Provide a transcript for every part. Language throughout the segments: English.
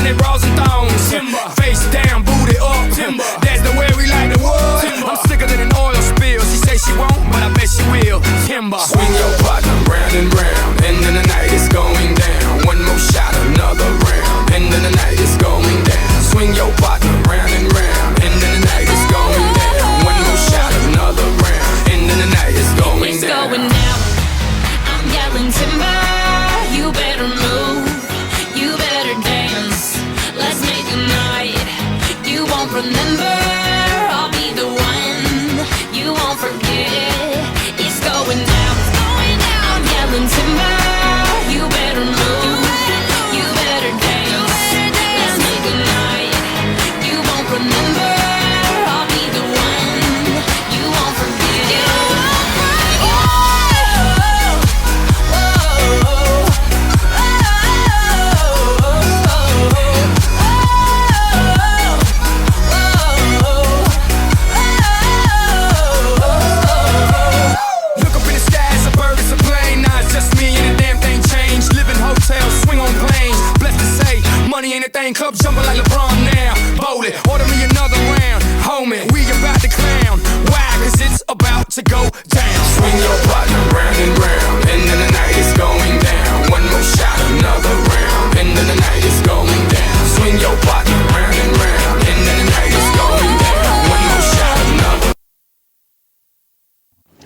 in their bras and thongs. Timber. Face down, booty up. Timber. That's the way we like the wood. Timber. I'm sicker than an oil spill. She say she won't, but I bet she will. Timber. Swing your partner round and round, and then the night is going down. One more shot, another round, and then the night is going down. Swing your partner round and round, and then the night is going down. One more shot, another round, and then the night is going down. It's going down. I'm yelling timber. You better move. You better dance. Let's make a night you won't remember. I'll be the one you won't forget. It's going down. It's going down. I'm yelling timber. You better move. You better dance. Let's make a night you won't remember. I'll be the one you won't forget. You won't Look up in the sky, it's a bird, it's a plane. Nah, it's just me and the damn thing changed. Live in hotels, swing on planes. Blessed to say, money ain't a thing. Club jumping like LeBron now. Bowl it, order me another round. Homie, we about to clown. Why? Cause it's about to go down. Swing your partner round and round, and then the night is going down. One more shot, another round, and then the night is going down. Swing your partner round and round, and then the night is going down. One more shot, another.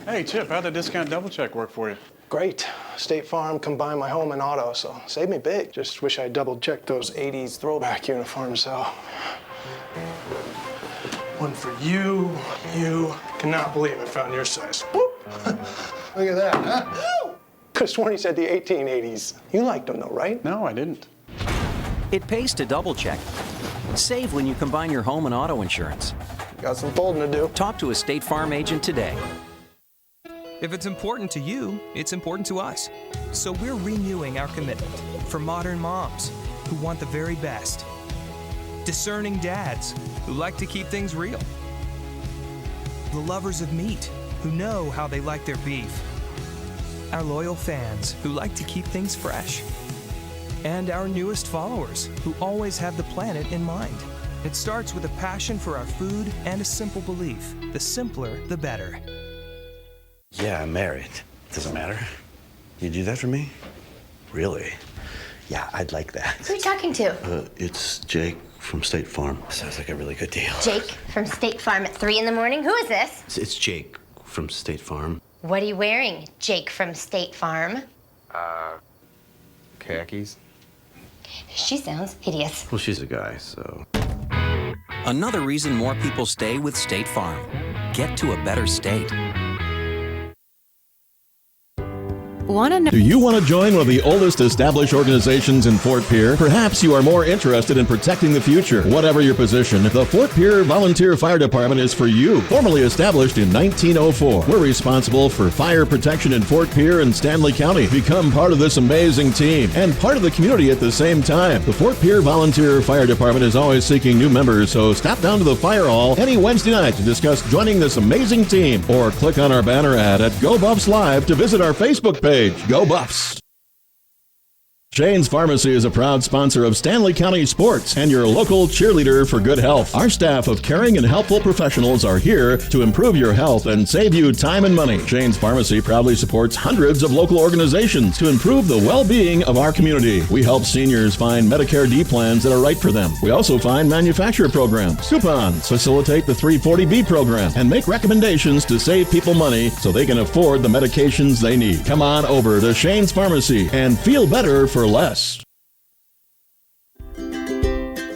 Hey, Chip, how'd the discount double check work for you? Great. State Farm combined my home and auto, so saved me big. Just wish I double checked those 80s throwback uniforms, so. One for you. Cannot believe I found your size. Whoop. Look at that, huh? Could've sworn he said the 1880s. You liked them though, right? No, I didn't. It pays to double check. Save when you combine your home and auto insurance. Got some folding to do. Talk to a State Farm agent today. If it's important to you, it's important to us. So we're renewing our commitment for modern moms who want the very best. Discerning dads who like to keep things real. The lovers of meat who know how they like their beef. Our loyal fans who like to keep things fresh. And our newest followers who always have the planet in mind. It starts with a passion for our food and a simple belief. The simpler, the better. Yeah, I'm married. Doesn't matter. You do that for me? Really? Yeah, I'd like that. Who are you talking to? It's Jake from State Farm. Sounds like a really good deal. Jake from State Farm at 3 in the morning? Who is this? It's Jake from State Farm. What are you wearing, Jake from State Farm? Khakis. She sounds hideous. Well, she's a guy, so. Another reason more people stay with State Farm. Get to a better state. Do you want to join one of the oldest established organizations in Fort Pierre? Perhaps you are more interested in protecting the future. Whatever your position, the Fort Pierre Volunteer Fire Department is for you. Formally established in 1904, we're responsible for fire protection in Fort Pierre and Stanley County. Become part of this amazing team and part of the community at the same time. The Fort Pierre Volunteer Fire Department is always seeking new members, so stop down to the fire hall any Wednesday night to discuss joining this amazing team, or click on our banner ad at Go Buffs Live to visit our Facebook page. Go Buffs! Shane's Pharmacy is a proud sponsor of Stanley County Sports and your local cheerleader for good health. Our staff of caring and helpful professionals are here to improve your health and save you time and money. Shane's Pharmacy proudly supports hundreds of local organizations to improve the well-being of our community. We help seniors find Medicare D plans that are right for them. We also find manufacturer programs, coupons, facilitate the 340B program, and make recommendations to save people money so they can afford the medications they need. Come on over to Shane's Pharmacy and feel better for less.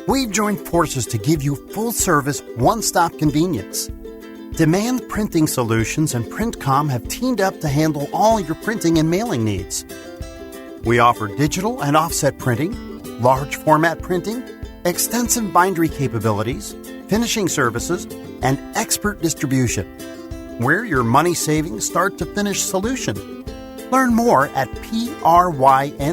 We've joined forces to give you full-service, one-stop convenience. Demand Printing Solutions and Printcom have teamed up to handle all your printing and mailing needs. We offer digital and offset printing, large format printing, extensive bindery capabilities, finishing services, and expert distribution. We're your money saving start-to-finish solution. Learn more at PRYNTCOMM.com.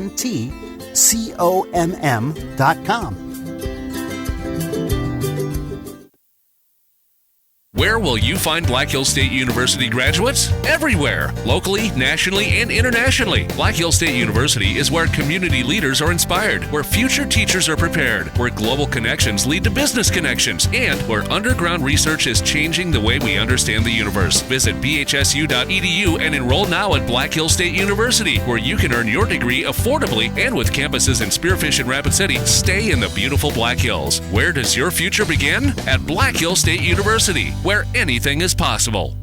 Where will you find Black Hills State University graduates? Everywhere, locally, nationally, and internationally. Black Hills State University is where community leaders are inspired, where future teachers are prepared, where global connections lead to business connections, and where underground research is changing the way we understand the universe. Visit bhsu.edu and enroll now at Black Hills State University, where you can earn your degree affordably and with campuses in Spearfish and Rapid City. Stay in the beautiful Black Hills. Where does your future begin? At Black Hills State University, where anything is possible.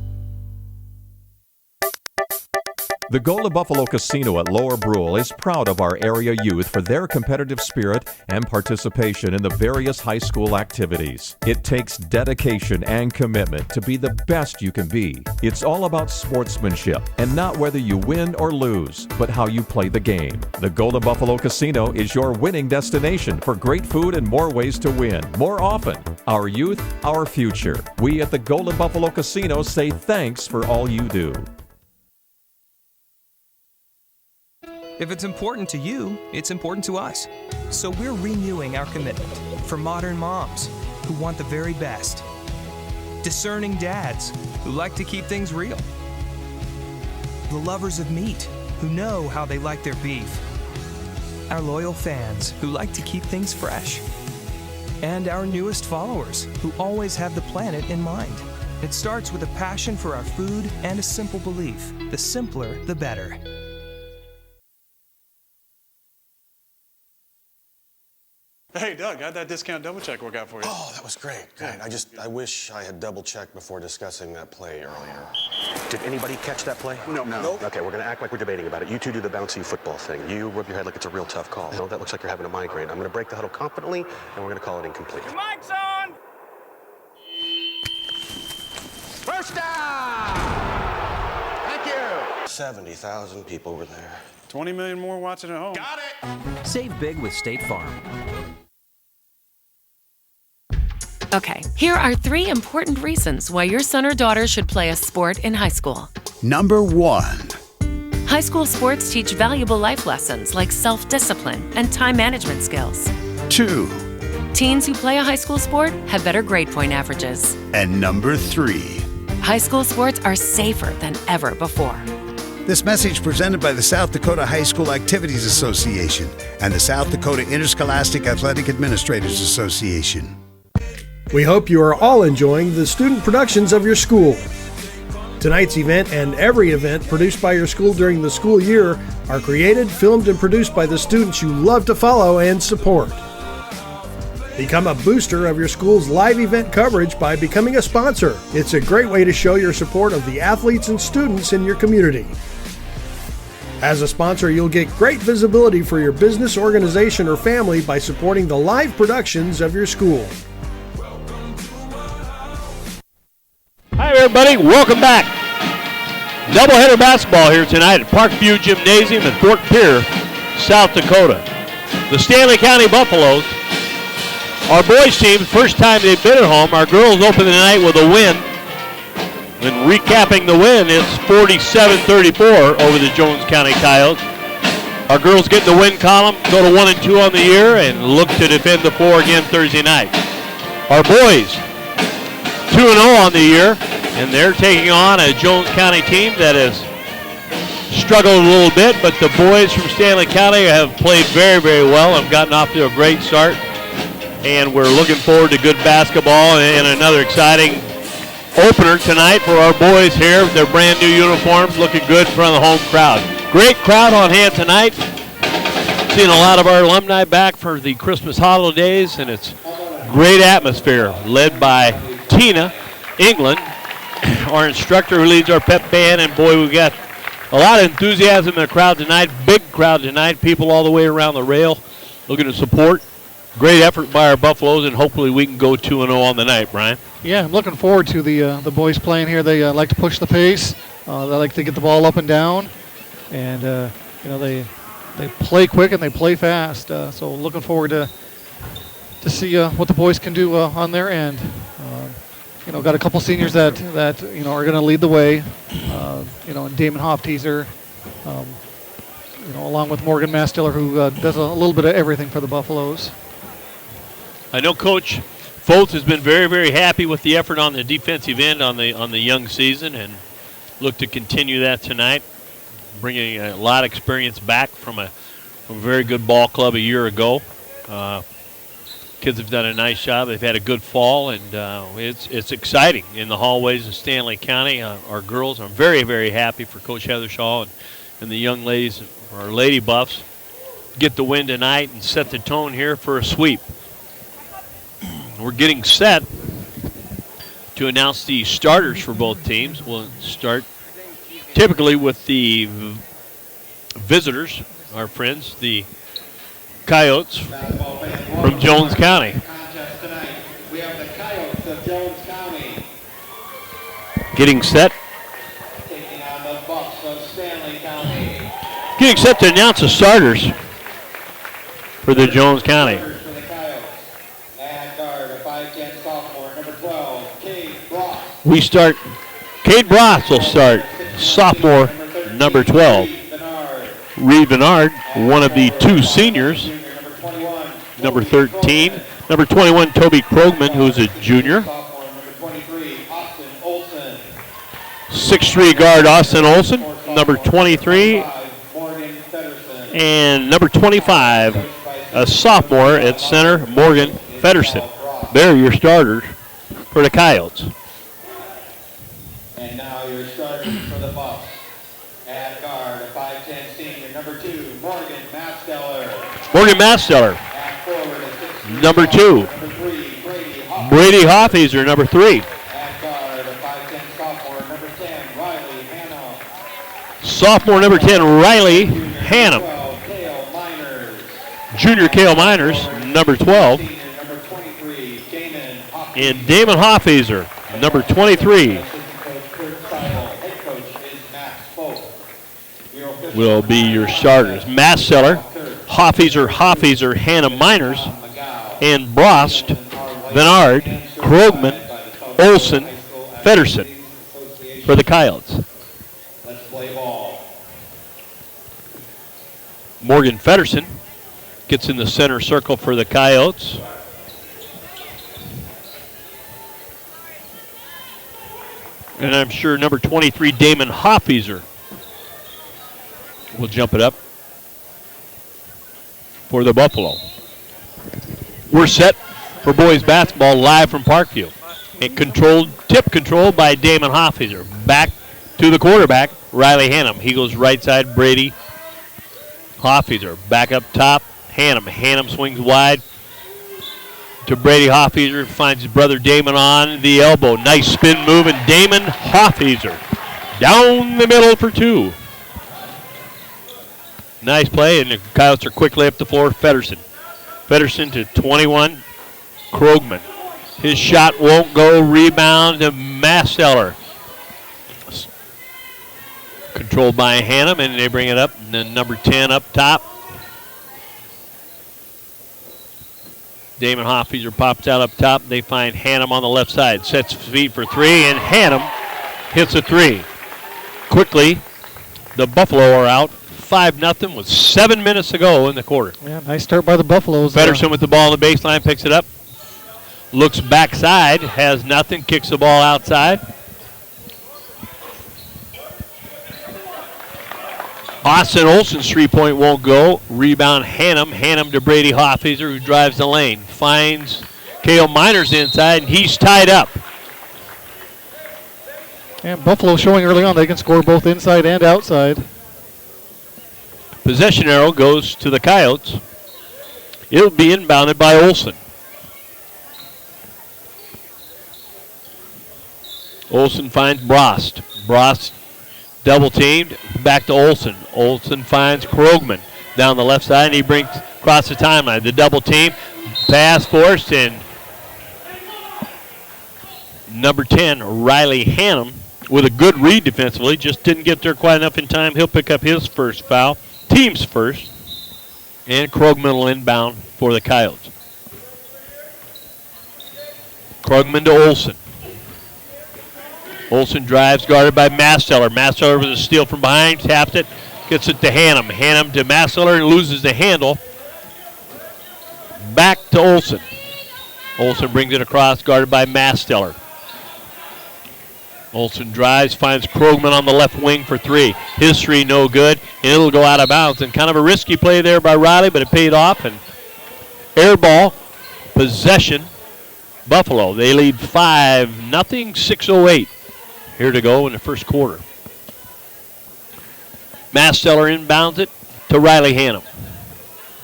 The Golden Buffalo Casino at Lower Brule is proud of our area youth for their competitive spirit and participation in the various high school activities. It takes dedication and commitment to be the best you can be. It's all about sportsmanship and not whether you win or lose, but how you play the game. The Golden Buffalo Casino is your winning destination for great food and more ways to win more often. Our youth, our future. We at the Golden Buffalo Casino say thanks for all you do. If it's important to you, it's important to us. So we're renewing our commitment for modern moms who want the very best. Discerning dads who like to keep things real. The lovers of meat who know how they like their beef. Our loyal fans who like to keep things fresh. And our newest followers who always have the planet in mind. It starts with a passion for our food and a simple belief. The simpler, the better. Hey, Doug, how'd that discount double check work out for you? Oh, that was great. Great. I wish I had double checked before discussing that play earlier. Did anybody catch that play? No. Okay, we're going to act like we're debating about it. You two do the bouncy football thing. You rub your head like it's a real tough call. No, that looks like you're having a migraine. I'm going to break the huddle confidently, and we're going to call it incomplete. Your mic's on! First down! Thank you! 70,000 people were there. 20 million more watching at home. Got it! Save big with State Farm. Okay, here are 3 important reasons why your son or daughter should play a sport in high school. Number 1. High school sports teach valuable life lessons like self-discipline and time management skills. 2. Teens who play a high school sport have better grade point averages. And number 3. High school sports are safer than ever before. This message presented by the South Dakota High School Activities Association and the South Dakota Interscholastic Athletic Administrators Association. We hope you are all enjoying the student productions of your school. Tonight's event and every event produced by your school during the school year are created, filmed, and produced by the students you love to follow and support. Become a booster of your school's live event coverage by becoming a sponsor. It's a great way to show your support of the athletes and students in your community. As a sponsor, you'll get great visibility for your business, organization, or family by supporting the live productions of your school. Hi, everybody. Welcome back. Doubleheader basketball here tonight at Parkview Gymnasium in Fort Pierre, South Dakota. The Stanley County Buffaloes, our boys team, first time they've been at home. Our girls open the night with a win. And recapping the win, it's 47-34 over the Jones County Coyotes. Our girls get the win column, go to 1-2 on the year, and look to defend the 4 again Thursday night. Our boys, 2-0 on the year, and they're taking on a Jones County team that has struggled a little bit, but the boys from Stanley County have played very, very well and gotten off to a great start. And we're looking forward to good basketball and another exciting opener tonight for our boys here. Their brand new uniforms looking good in front of the home crowd. Great crowd on hand tonight. Seeing a lot of our alumni back for the Christmas holidays, and it's great atmosphere led by Tina England, our instructor who leads our pep band. And boy, we've got a lot of enthusiasm in the crowd tonight. Big crowd tonight. People all the way around the rail looking to support. Great effort by our Buffaloes, and hopefully we can go 2-0 on the night, Brian. Yeah, I'm looking forward to the boys playing here. They like to push the pace. They like to get the ball up and down, and they play quick and they play fast. So looking forward to see what the boys can do on their end. Got a couple seniors that are going to lead the way. And Damon Hofteaser, along with Morgan Mastiller, who does a little bit of everything for the Buffaloes. I know Coach Foltz has been very, very happy with the effort on the defensive end on the young season and look to continue that tonight, bringing a lot of experience back from a very good ball club a year ago. Kids have done a nice job. They've had a good fall, and it's exciting in the hallways of Stanley County. Our girls are very, very happy for Coach Heathershaw and the young ladies, our Lady Buffs, get the win tonight and set the tone here for a sweep. We're getting set to announce the starters for both teams. We'll start typically with the visitors, our friends, the Coyotes from Jones County. We have the Coyotes of Jones County Getting set. taking on the Bucks of Stanley County. Getting set to announce the starters for the Jones County. For the Coyotes, at guard, a 5'10" sophomore, number 12, Cade Bross. We start, Cade Bross will start, sophomore, number 12. Reed Bernard, one of the two seniors, number 13. Number 21, Toby Krogman, who's a junior. 6'3" guard Austin Olson, number 23. And number 25, a sophomore at center, Morgan Fedderson. They're your starters for the Coyotes. And now your starters for the Bucks. At guard, a 5'10" senior, number 2, Morgan Masteller. Morgan Masteller, number 2. Brady Hoffeeser, number 3. At guard, a 5'10" sophomore, number 10, Riley Hannah. Sophomore, number 10, Riley Hannum. Junior Cale Miners, number 12. And Damon Hoffeeser, number 23. Will be your starters. Masteller, Hoffeeser, Hannah Miners, and Brost, Bernard, Krogman, Olson, Fedderson for the Coyotes. Let's play ball. Morgan Fedderson gets in the center circle for the Coyotes. And I'm sure number 23, Damon Hoffeeser, will jump it up for the Buffalo. We're set for boys basketball live from Parkview. And tip controlled by Damon Hoffeeser. Back to the quarterback, Riley Hannum. He goes right side, Brady Hoffeeser. Back up top, Hannum. Hannum swings wide to Brady Hoffeeser. Finds his brother Damon on the elbow. Nice spin move, and Damon Hoffeeser down the middle for 2. Nice play, and the Coyotes are quickly up the floor. Fedderson to 21, Krogman. His shot won't go. Rebound to Masteller. Controlled by Hannum, and they bring it up. And then number 10 up top. Damon Hoffeeser pops out up top. They find Hannum on the left side. Sets his feet for 3, and Hannum hits a 3. Quickly, the Buffalo are out 5-0 with 7 minutes to go in the quarter. Yeah, nice start by the Buffaloes. Fedderson with the ball on the baseline, picks it up. Looks backside, has nothing, kicks the ball outside. Austin Olson's 3-point won't go. Rebound Hannum to Brady Hoffeeser, who drives the lane. Finds Cale Miners inside, and he's tied up. And Buffalo showing early on they can score both inside and outside. Possession arrow goes to the Coyotes. It'll be inbounded by Olson. Olson finds Brost. Brost double teamed, back to Olson. Olson finds Krogman down the left side, and he brings across the timeline. The double team, pass forced, and number 10, Riley Hannum, with a good read defensively, just didn't get there quite enough in time. He'll pick up his first foul, team's first, and Krogman will inbound for the Coyotes. Krogman to Olson. Olson drives, guarded by Masteller. Masteller with a steal from behind, taps it, gets it to Hannum. Hannum to Masteller and loses the handle. Back to Olson. Olson brings it across, guarded by Masteller. Olson drives, finds Krogman on the left wing for three. His three no good, and it'll go out of bounds. And kind of a risky play there by Riley, but it paid off. And air ball, possession, Buffalo. They lead 5-0, 6:08 here to go in the first quarter. Masteller inbounds it to Riley Hannum.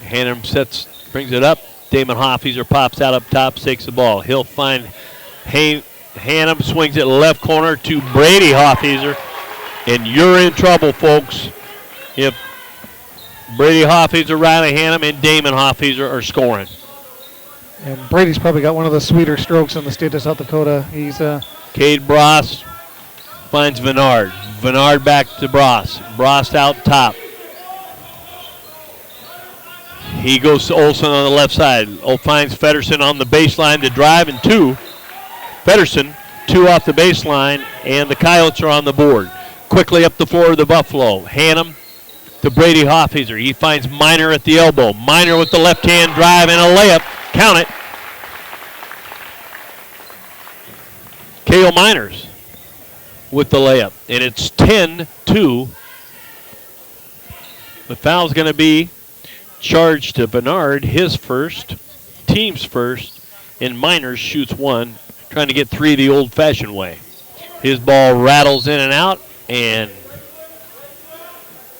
Hannum brings it up. Damon Hoffeeser pops out up top, takes the ball. He'll find Hannum, swings it left corner to Brady Hoffeeser. And you're in trouble, folks, if Brady Hoffeeser, Riley Hannum, and Damon Hoffeeser are scoring. And Brady's probably got one of the sweeter strokes in the state of South Dakota. He's Cade Bross finds Venard. Venard back to Bross. Bross out top. He goes to Olson on the left side. Finds Feddersen on the baseline to drive, and two. Feddersen, two off the baseline, and the Coyotes are on the board. Quickly up the floor of the Buffalo. Hannum to Brady Hoffeeser. He finds Miner at the elbow. Miner with the left-hand drive and a layup. Count it. Cale Miners with the layup. And it's 10-2. The foul's going to be charged to Bernard, his first, team's first, and Miners shoots one, trying to get three the old-fashioned way. His ball rattles in and out, and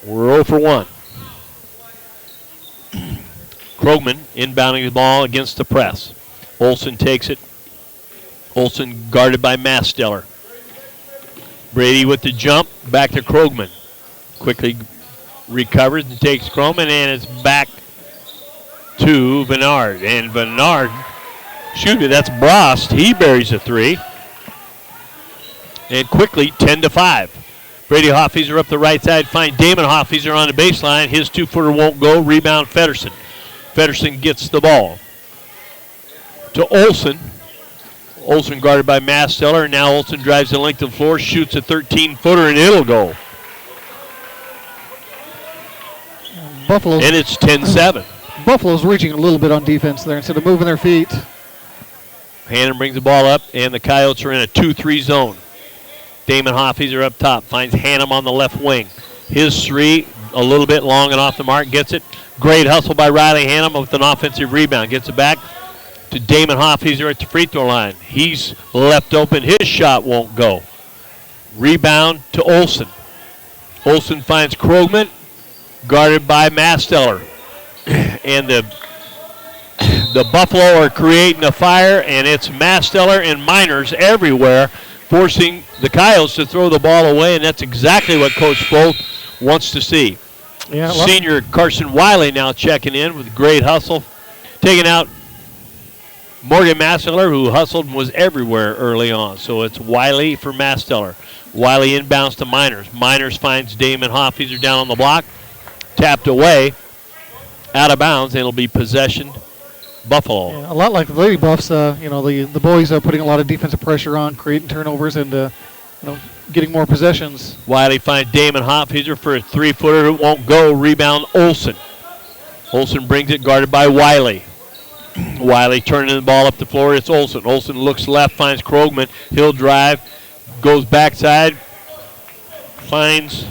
we're 0 for 1. Krogman inbounding the ball against the press. Olson takes it. Olson guarded by Masteller. Brady with the jump, back to Krogman. Quickly recovers and takes Krogman, and it's back to Bernard. And Bernard, that's Brost. He buries a three. And quickly, 10-5. Brady Hoffeeser up the right side, find Damon Hoffeeser on the baseline. His two-footer won't go. Rebound Feddersen. Feddersen gets the ball to Olson. Olson guarded by Masteller. Now Olson drives the length of the floor, shoots a 13-footer, and it'll go. Buffalo. And it's 10-7. Buffalo's reaching a little bit on defense there instead of moving their feet. Hannon brings the ball up, and the Coyotes are in a 2-3 zone. Damon Hoffeeser up top, finds Hannum on the left wing. His three, a little bit long and off the mark, gets it. Great hustle by Riley Hannum with an offensive rebound. Gets it back to Damon Hoffeeser at the free throw line. He's left open. His shot won't go. Rebound to Olson. Olson finds Krogman, guarded by Masteller. And the Buffalo are creating a fire, and it's Masteller and Miners everywhere, forcing the Coyotes to throw the ball away, and that's exactly what Coach Folt wants to see. Yeah, Senior Carson Wiley now checking in with great hustle, taking out Morgan Masteller, who hustled and was everywhere early on. So it's Wiley for Masteller. Wiley inbounds to Miners. Miners finds Damon Hoffeeser down on the block, tapped away, out of bounds, and it'll be possession Buffalo. Yeah, a lot like the Lady Buffs, the boys are putting a lot of defensive pressure on, creating turnovers, and getting more possessions. Wiley finds Damon Hoffeeser for a three-footer. It won't go. Rebound Olson. Olson brings it, guarded by Wiley. Wiley turning the ball up the floor. It's Olson. Olson looks left, finds Krogman. He'll drive, goes backside, finds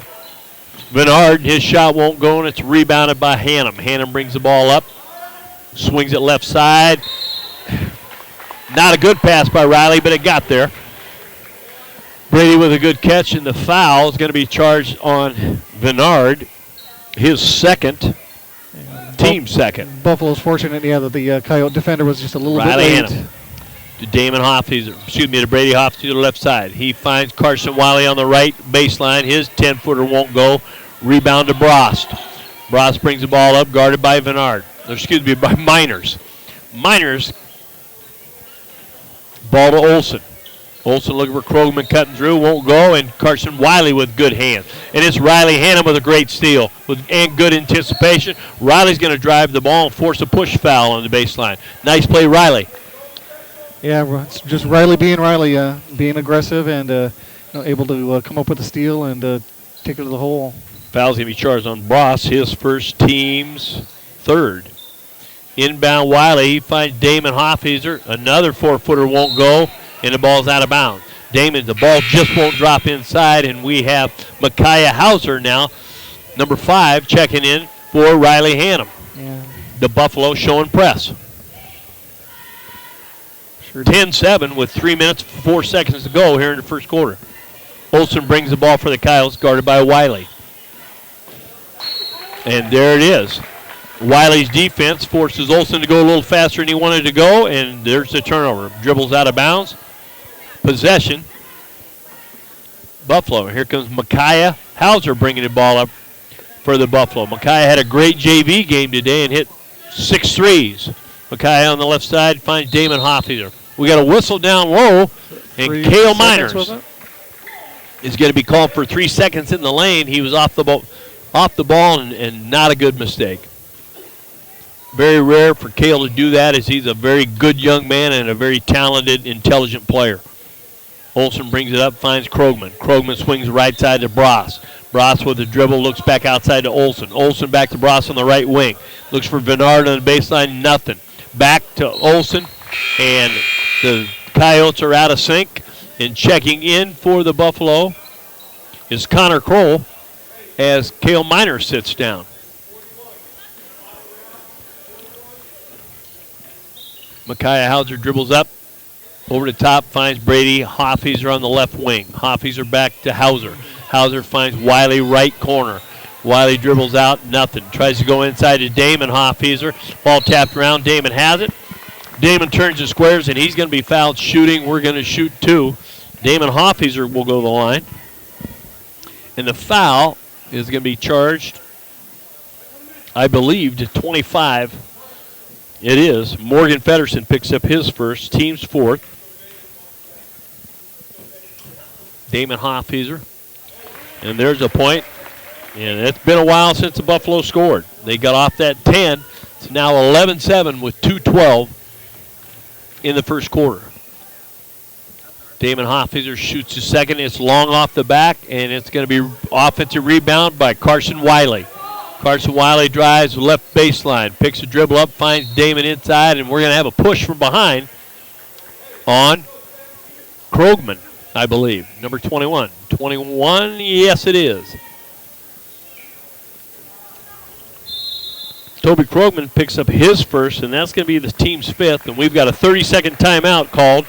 Bernard. His shot won't go, and it's rebounded by Hannum. Hannum brings the ball up, swings it left side. Not a good pass by Riley, but it got there. Brady with a good catch, and the foul is going to be charged on Bernard, his second, team second. Buffalo's fortunate, that the Coyote defender was just a little Riley bit late. Hannum to Damon Hoffeeser, to Brady Hoffeeser to the left side. He finds Carson Wiley on the right baseline. His 10-footer won't go. Rebound to Brost. Brost brings the ball up, guarded by Bernard. By Miners. Miners, ball to Olson. Olson looking for Krogman, cutting through, won't go, and Carson Wiley with good hands. And it's Riley Hannum with a great steal and good anticipation. Riley's going to drive the ball and force a push foul on the baseline. Nice play, Riley. Yeah, it's just Riley being aggressive and able to come up with a steal and take it to the hole. Foul's going to be charged on Bross, his first, team's third. Inbound Wiley, he finds Damon Hoffheiser. Another 4-footer won't go, and the ball's out of bounds. Damon, the ball just won't drop inside, and we have Micaiah Hauser now, number 5, checking in for Riley Hannum. Yeah. The Buffalo showing press. 10-7 with 3 minutes, 4 seconds to go here in the first quarter. Olsen brings the ball for the Coyotes, guarded by Wiley. And there it is. Wiley's defense forces Olsen to go a little faster than he wanted to go, and there's the turnover. Dribbles out of bounds. Possession. Buffalo. Here comes Micaiah Hauser bringing the ball up for the Buffalo. Micaiah had a great JV game today and hit 6 threes. Micaiah on the left side finds Damon Hoffheiser. We got a whistle down low, and Cale Miners is going to be called for 3 seconds in the lane. He was off the ball, and not a good mistake. Very rare for Cale to do that, as he's a very good young man and a very talented, intelligent player. Olsen brings it up, finds Krogman. Krogman swings right side to Bross. Bross with a dribble, looks back outside to Olsen. Olsen back to Bross on the right wing. Looks for Bernard on the baseline, nothing. Back to Olsen, and the Coyotes are out of sync. And checking in for the Buffalo is Connor Kroll as Cale Miner sits down. Micaiah Hauser dribbles up. Over the top, finds Brady Hoffheiser on the left wing. Hoffheiser back to Hauser. Hauser finds Wiley right corner. Wiley dribbles out, nothing. Tries to go inside to Damon Hoffheiser. Ball tapped around, Damon has it. Damon turns the squares, and he's going to be fouled shooting. We're going to shoot 2. Damon Hoffheiser will go to the line. And the foul is going to be charged, I believe, to 25. It is. Morgan Feddersen picks up his first, team's 4th. Damon Hoffheiser. And there's a point. And it's been a while since the Buffalo scored. They got off that 10. It's now 11-7 with 2:12 in the first quarter. Damon Hoffheiser shoots his second. It's long off the back, and it's going to be offensive rebound by Carson Wiley. Carson Wiley drives left baseline, picks a dribble up, finds Damon inside, and we're going to have a push from behind on Krogman, I believe, number 21. 21, yes it is. Toby Krogman picks up his first, and that's going to be the team's 5th, and we've got a 30-second timeout called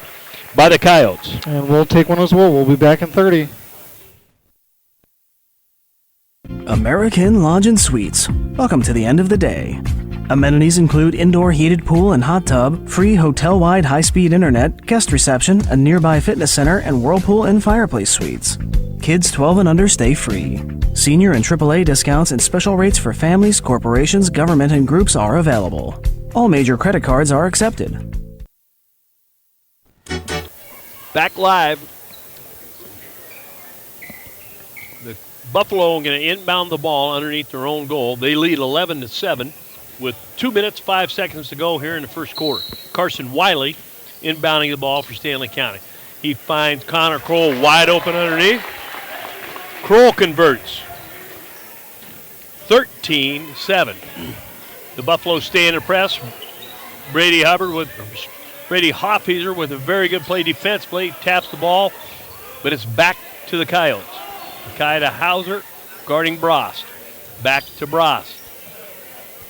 by the Coyotes. And we'll take one as well. We'll be back in 30. American Lodge and Suites. Welcome to the end of the day. Amenities include indoor heated pool and hot tub, free hotel-wide high-speed internet, guest reception, a nearby fitness center, and whirlpool and fireplace suites. Kids 12 and under stay free. Senior and AAA discounts and special rates for families, corporations, government, and groups are available. All major credit cards are accepted. Back live. The Buffalo are going to inbound the ball underneath their own goal. They lead 11-7 with 2 minutes, 5 seconds to go here in the first quarter. Carson Wiley inbounding the ball for Stanley County. He finds Connor Kroll wide open underneath. Kroll converts. 13-7. The Buffalo stay in the press. Brady Hoffheiser with a very good play defensively, taps the ball, but it's back to the Coyotes. Micaiah Hauser guarding Brost. Back to Brost.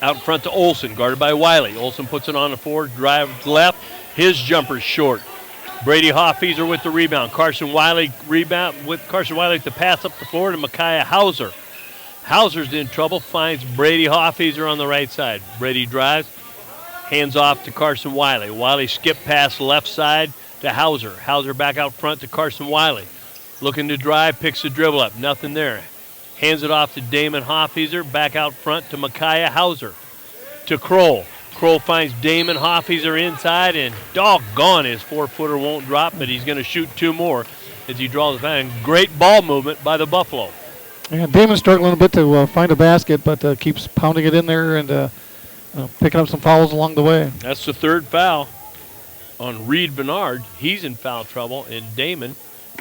Out in front to Olsen, guarded by Wiley. Olsen puts it on the floor, drives left. His jumper's short. Brady Hoffheiser with the rebound. Carson Wiley with the pass up the floor to Micaiah Hauser. Hauser's in trouble, finds Brady Hoffheiser on the right side. Brady drives, hands off to Carson Wiley. Wiley skip pass left side to Hauser. Hauser back out front to Carson Wiley. Looking to drive, picks the dribble up. Nothing there. Hands it off to Damon Hoffheiser. Back out front to Micaiah Hauser. To Kroll. Kroll finds Damon Hoffheiser inside, and doggone, his 4-footer won't drop, but he's going to shoot 2 more as he draws the foul. And great ball movement by the Buffalo. Yeah, Damon's struggling a bit to find a basket, but keeps pounding it in there and picking up some fouls along the way. That's the 3rd foul on Reed Bernard. He's in foul trouble, and Damon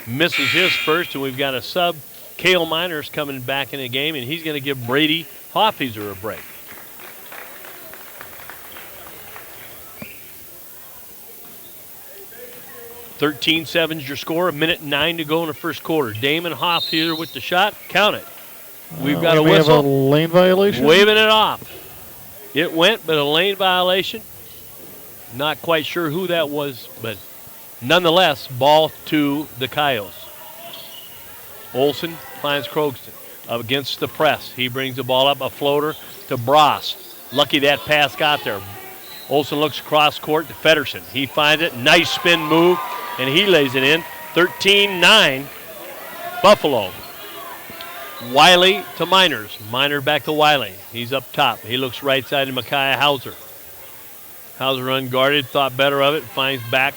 misses his first, and we've got a sub. Cale Miners coming back in the game, and he's going to give Brady Hoffheiser a break. 13-7 is your score. 1:09 to go in the first quarter. Damon Hoff here with the shot. Count it. We've got a we whistle. have a lane violation. Waving it off. It went, but a lane violation. Not quite sure who that was, but nonetheless, ball to the Coyotes. Olsen finds Crogston up against the press. He brings the ball up, a floater to Bross. Lucky that pass got there. Olsen looks across court to Feddersen. He finds it. Nice spin move, and he lays it in. 13-9, Buffalo. Wiley to Miners. Miners back to Wiley. He's up top. He looks right side to Micaiah Hauser. Hauser unguarded, thought better of it, finds back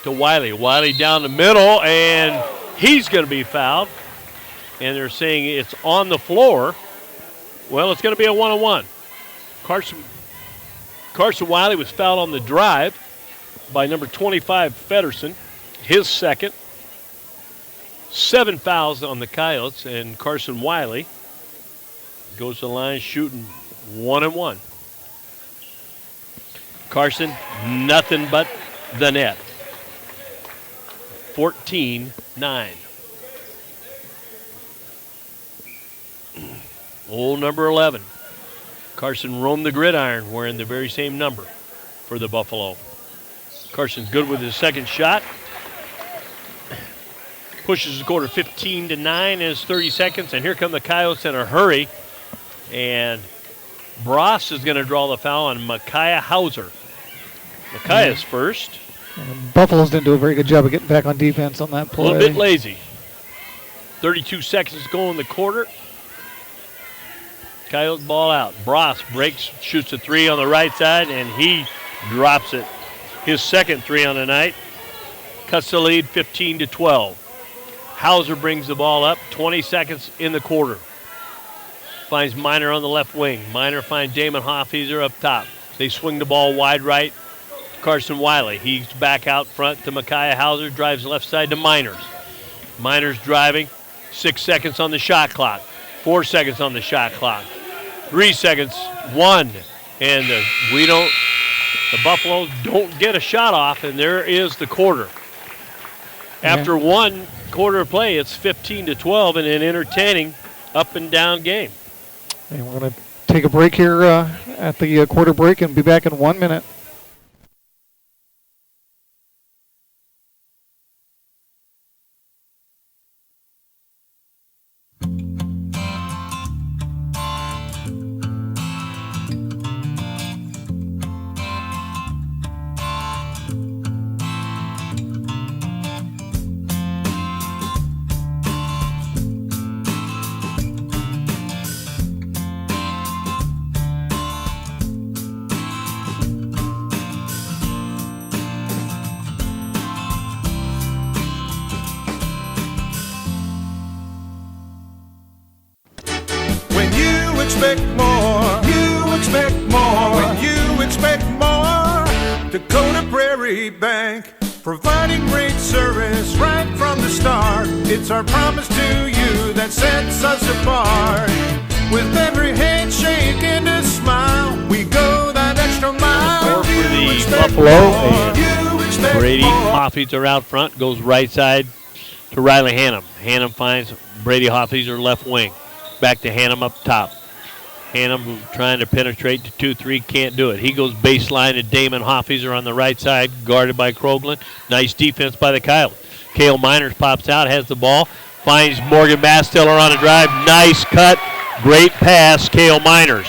to Wiley. Wiley down the middle, and he's going to be fouled. And they're saying it's on the floor. Well, it's going to be a one-on-one. Carson Wiley was fouled on the drive by number 25, Feddersen, his second. 7 fouls on the Coyotes, and Carson Wiley goes to the line shooting 1-and-1. Carson, nothing but the net. 14-9. Old number 11. Carson roamed the gridiron wearing the very same number for the Buffalo. Carson's good with his second shot. Pushes the quarter 15-9 as 30 seconds, and here come the Coyotes in a hurry. And Bross is going to draw the foul on Micaiah Hauser. Micaiah's first. And Buffaloes didn't do a very good job of getting back on defense on that play. A little bit lazy. 32 seconds to go in the quarter. Coyotes ball out. Bross breaks, shoots a three on the right side, and he drops it. His second three on the night. Cuts the lead 15-12. Hauser brings the ball up, 20 seconds in the quarter. Finds Miner on the left wing. Miner finds Damon Hoffeezer up top. They swing the ball wide right. Carson Wiley. He's back out front to Micaiah Hauser. Drives left side to Miners. Miners driving. 6 seconds on the shot clock. 4 seconds on the shot clock. 3 seconds. 1. And the Buffaloes don't get a shot off, and there is the quarter. After one quarter of play, it's 15-12 in an entertaining up and down game. And we're going to take a break here at the quarter break and be back in 1 minute. Dakota Prairie Bank, providing great service right from the start. It's our promise to you that sets us apart. With every handshake and a smile, we go that extra mile. For the Buffalo, and Brady Hoffeezer out front, goes right side to Riley Hannum. Hannum finds Brady Hoffeezer left wing. Back to Hannum up top. Hannum trying to penetrate to 2-3, can't do it. He goes baseline to Damon Hoffeezer on the right side, guarded by Krogland. Nice defense by the Coyotes. Cale Miners pops out, has the ball, finds Morgan Mastiller on a drive. Nice cut, great pass, Cale Miners.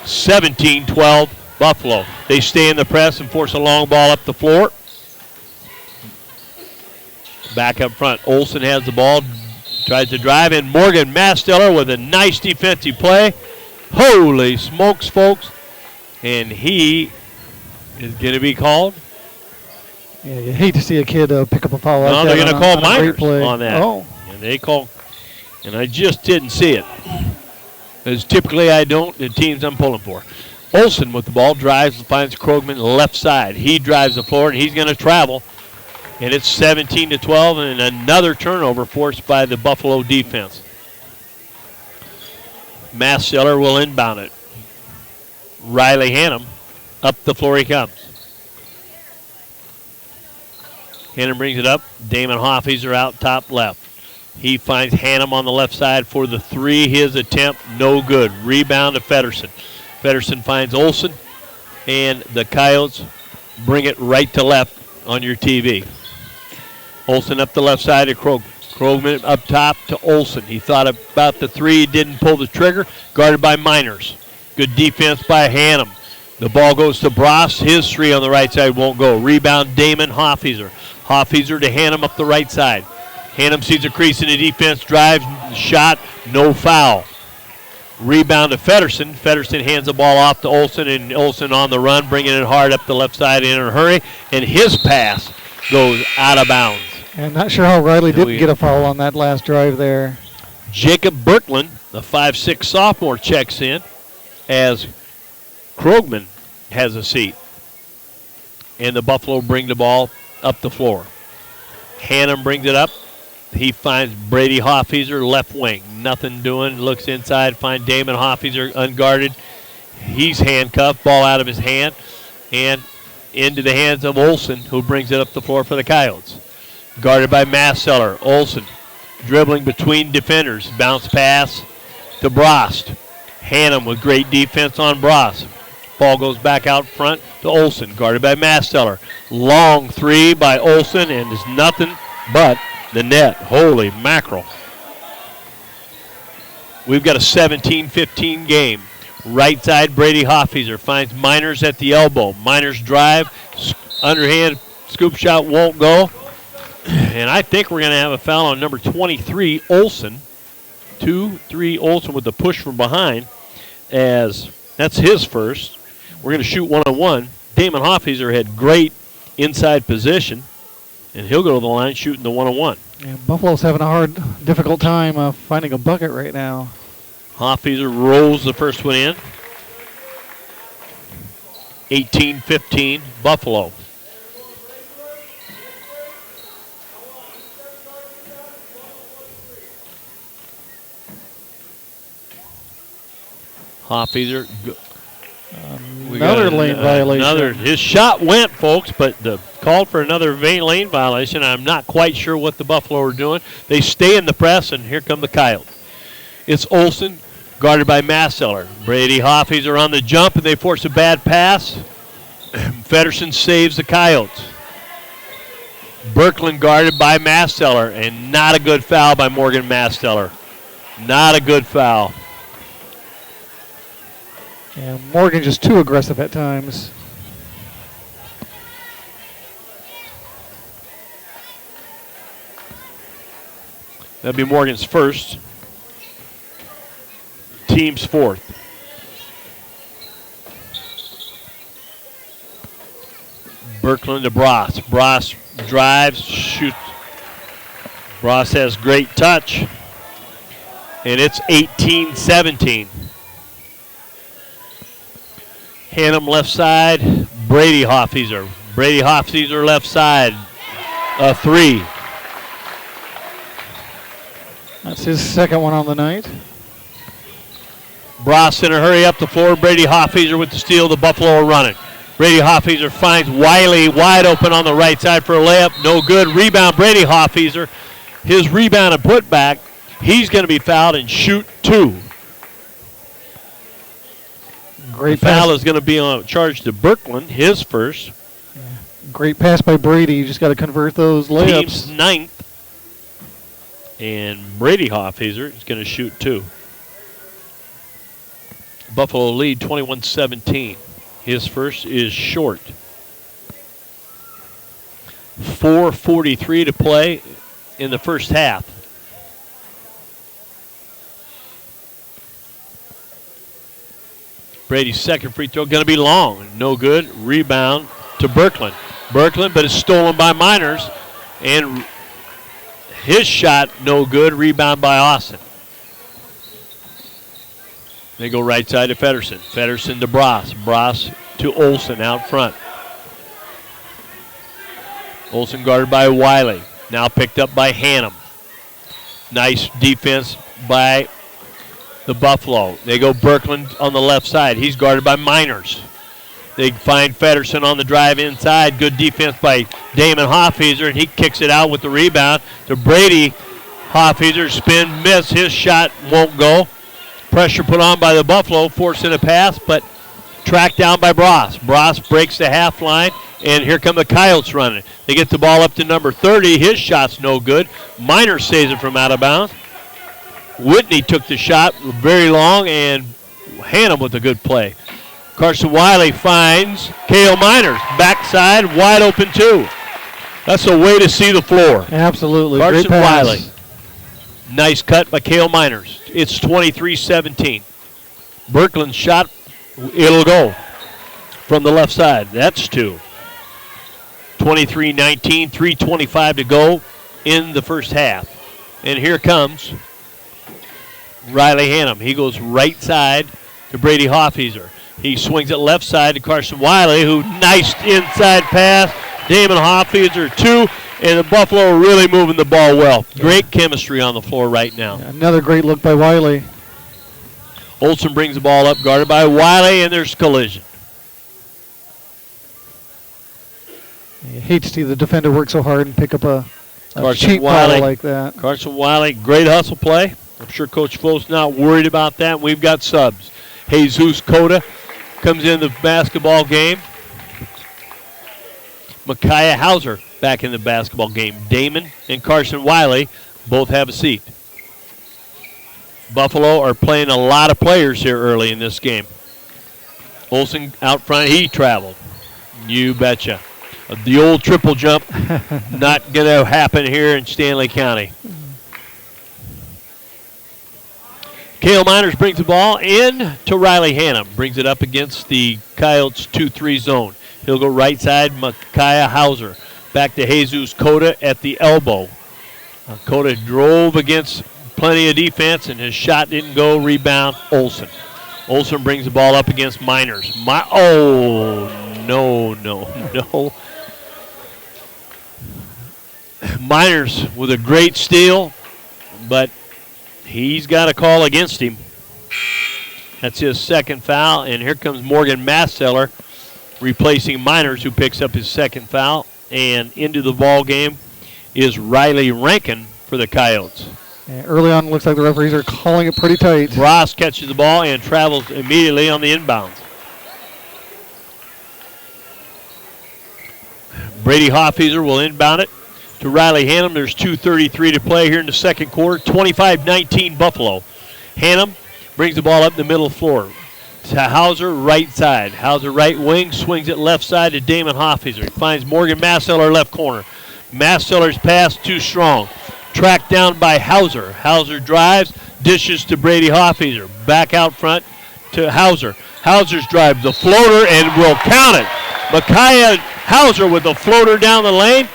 17-12, Buffalo. They stay in the press and force a long ball up the floor. Back up front, Olsen has the ball, tries to drive in. Morgan Mastiller with a nice defensive play. Holy smokes, folks. And he is going to be called. Yeah, you hate to see a kid pick up a foul like that. No, they're going to call Miners on that. Oh. And they call, and I just didn't see it. Because typically I don't, the teams I'm pulling for. Olsen with the ball, drives, finds Krogman left side. He drives the floor, and he's going to travel. And it's 17-12, and another turnover forced by the Buffalo defense. Mastiller will inbound it. Riley Hannum, up the floor he comes. Hannum brings it up. Damon Hoffeeser out top left. He finds Hannum on the left side for the three. His attempt, no good. Rebound to Feddersen. Feddersen finds Olson, and the Coyotes bring it right to left on your TV. Olson up the left side to Krogman. Krogman up top to Olson. He thought about the three, didn't pull the trigger. Guarded by Miners. Good defense by Hannum. The ball goes to Bross. His three on the right side won't go. Rebound, Damon Hoffeeser. Hoffeeser to Hannum up the right side. Hannum sees a crease in the defense, drives, shot, no foul. Rebound to Feddersen. Feddersen hands the ball off to Olson, and Olson on the run, bringing it hard up the left side in a hurry, and his pass goes out of bounds. And not sure how Riley didn't get a foul on that last drive there. Jacob Berkland, the 5'6" sophomore, checks in as Krogman has a seat. And the Buffalo bring the ball up the floor. Hannum brings it up. He finds Brady Hoffeeser, left wing. Nothing doing. Looks inside. Finds Damon Hoffeeser unguarded. He's handcuffed. Ball out of his hand. And into the hands of Olson, who brings it up the floor for the Coyotes. Guarded by Masseller. Olson dribbling between defenders. Bounce pass to Brost. Hannum with great defense on Brost. Ball goes back out front to Olson. Guarded by Masseller. Long three by Olson, and there's nothing but the net. Holy mackerel. We've got a 17-15 game. Right side, Brady Hoffeeser finds Miners at the elbow. Miners drive, underhand scoop shot won't go. And I think we're going to have a foul on number 23, Olson. 2-3 Olson with the push from behind, as that's his first. We're going to shoot one-on-one. Damon Hoffeeser had great inside position, and he'll go to the line shooting the one-on-one. Yeah, Buffalo's having a difficult time finding a bucket right now. Hoffeeser rolls the first one in. 18-15 Buffalo. Hoffeeser. Another lane violation. His shot went, folks, but called for another lane violation. I'm not quite sure what the Buffalo are doing. They stay in the press, and here come the Coyotes. It's Olson, guarded by Masseller. Brady Hoffeeser on the jump, and they force a bad pass. Feddersen saves the Coyotes. Berkland guarded by Masseller, and not a good foul by Morgan Masseller. Not a good foul. Yeah, Morgan just too aggressive at times. That'd be Morgan's first. Team's fourth. Berkland to Bross. Bross drives, shoots. Bross has great touch. And it's 18-17. Hannum left side, Brady Hoffeeser. Brady Hoffeeser left side, a three. That's his second one on the night. Bross in a hurry up the floor. Brady Hoffeeser with the steal. The Buffalo are running. Brady Hoffeeser finds Wiley wide open on the right side for a layup. No good. Rebound, Brady Hoffeeser. His rebound and putback. He's going to be fouled and shoot two. Great foul is going to be on charge to Berkland, his first. Yeah. Great pass by Brady. You just got to convert those layups. Team's ninth. And Brady Hoffeeser is going to shoot two. Buffalo lead 21-17. His first is short. 4:43 to play in the first half. Brady's second free throw going to be long. No good. Rebound to Berkland. Berkland, but it's stolen by Miners. And his shot, no good. Rebound by Austin. They go right side to Feddersen. Feddersen to Bross. Bross to Olson out front. Olson guarded by Wiley. Now picked up by Hannum. Nice defense by the Buffalo. They go Berkland on the left side. He's guarded by Miners. They find Feddersen on the drive inside. Good defense by Damon Hoffheiser, and he kicks it out with the rebound to Brady. Hoffheiser spin, miss. His shot won't go. Pressure put on by the Buffalo, forcing a pass, but tracked down by Bross. Bross breaks the half line, and here come the Coyotes running. They get the ball up to number 30. His shot's no good. Miner saves it from out of bounds. Whitney took the shot very long, and Hannum with a good play. Carson Wiley finds Cale Miners. Backside, wide open too. That's a way to see the floor. Absolutely. Carson Great pass. Wiley. Nice cut by Cale Miners. It's 23-17. Birkeland's shot, it'll go from the left side. That's two. 23-19, 3:25 to go in the first half. And here comes Riley Hannum. He goes right side to Brady Hoffheiser. He swings it left side to Carson Wiley, who nice inside pass. Damon Hoffheiser, two, and the Buffalo are really moving the ball well. Great chemistry on the floor right now. Another great look by Wiley. Olsen brings the ball up, guarded by Wiley, and there's collision. You hate to see the defender work so hard and pick up a Carson cheap Wiley foul like that. Carson Wiley, great hustle play. I'm sure Coach Fo's not worried about that. We've got subs. Jesus Cota comes in the basketball game. Micaiah Hauser back in the basketball game. Damon and Carson Wiley both have a seat. Buffalo are playing a lot of players here early in this game. Olsen out front, he traveled. You betcha. The old triple jump, not going to happen here in Stanley County. Cale Miners brings the ball in to Riley Hannum. Brings it up against the Coyotes 2-3 zone. He'll go right side, Micaiah Hauser. Back to Jesus Cota at the elbow. Cota drove against plenty of defense, and his shot didn't go. Rebound, Olsen. Olsen brings the ball up against Miners. No. Miners with a great steal, but he's got a call against him. That's his second foul, and here comes Morgan Masseller replacing Miners, who picks up his second foul. And into the ball game is Riley Rankin for the Coyotes. And early on, it looks like the referees are calling it pretty tight. Ross catches the ball and travels immediately on the inbounds. Brady Hoffheiser will inbound it to Riley Hannum. There's 2:33 to play here in the second quarter. 25-19 Buffalo. Hannum brings the ball up the middle floor to Hauser, right side. Hauser right wing, swings it left side to Damon Hoffheiser. He finds Morgan Masseller left corner. Masseller's pass too strong. Tracked down by Hauser. Hauser drives, dishes to Brady Hoffheiser. Back out front to Hauser. Hauser's drive, the floater, and will count it. Micaiah Hauser with the floater down the lane.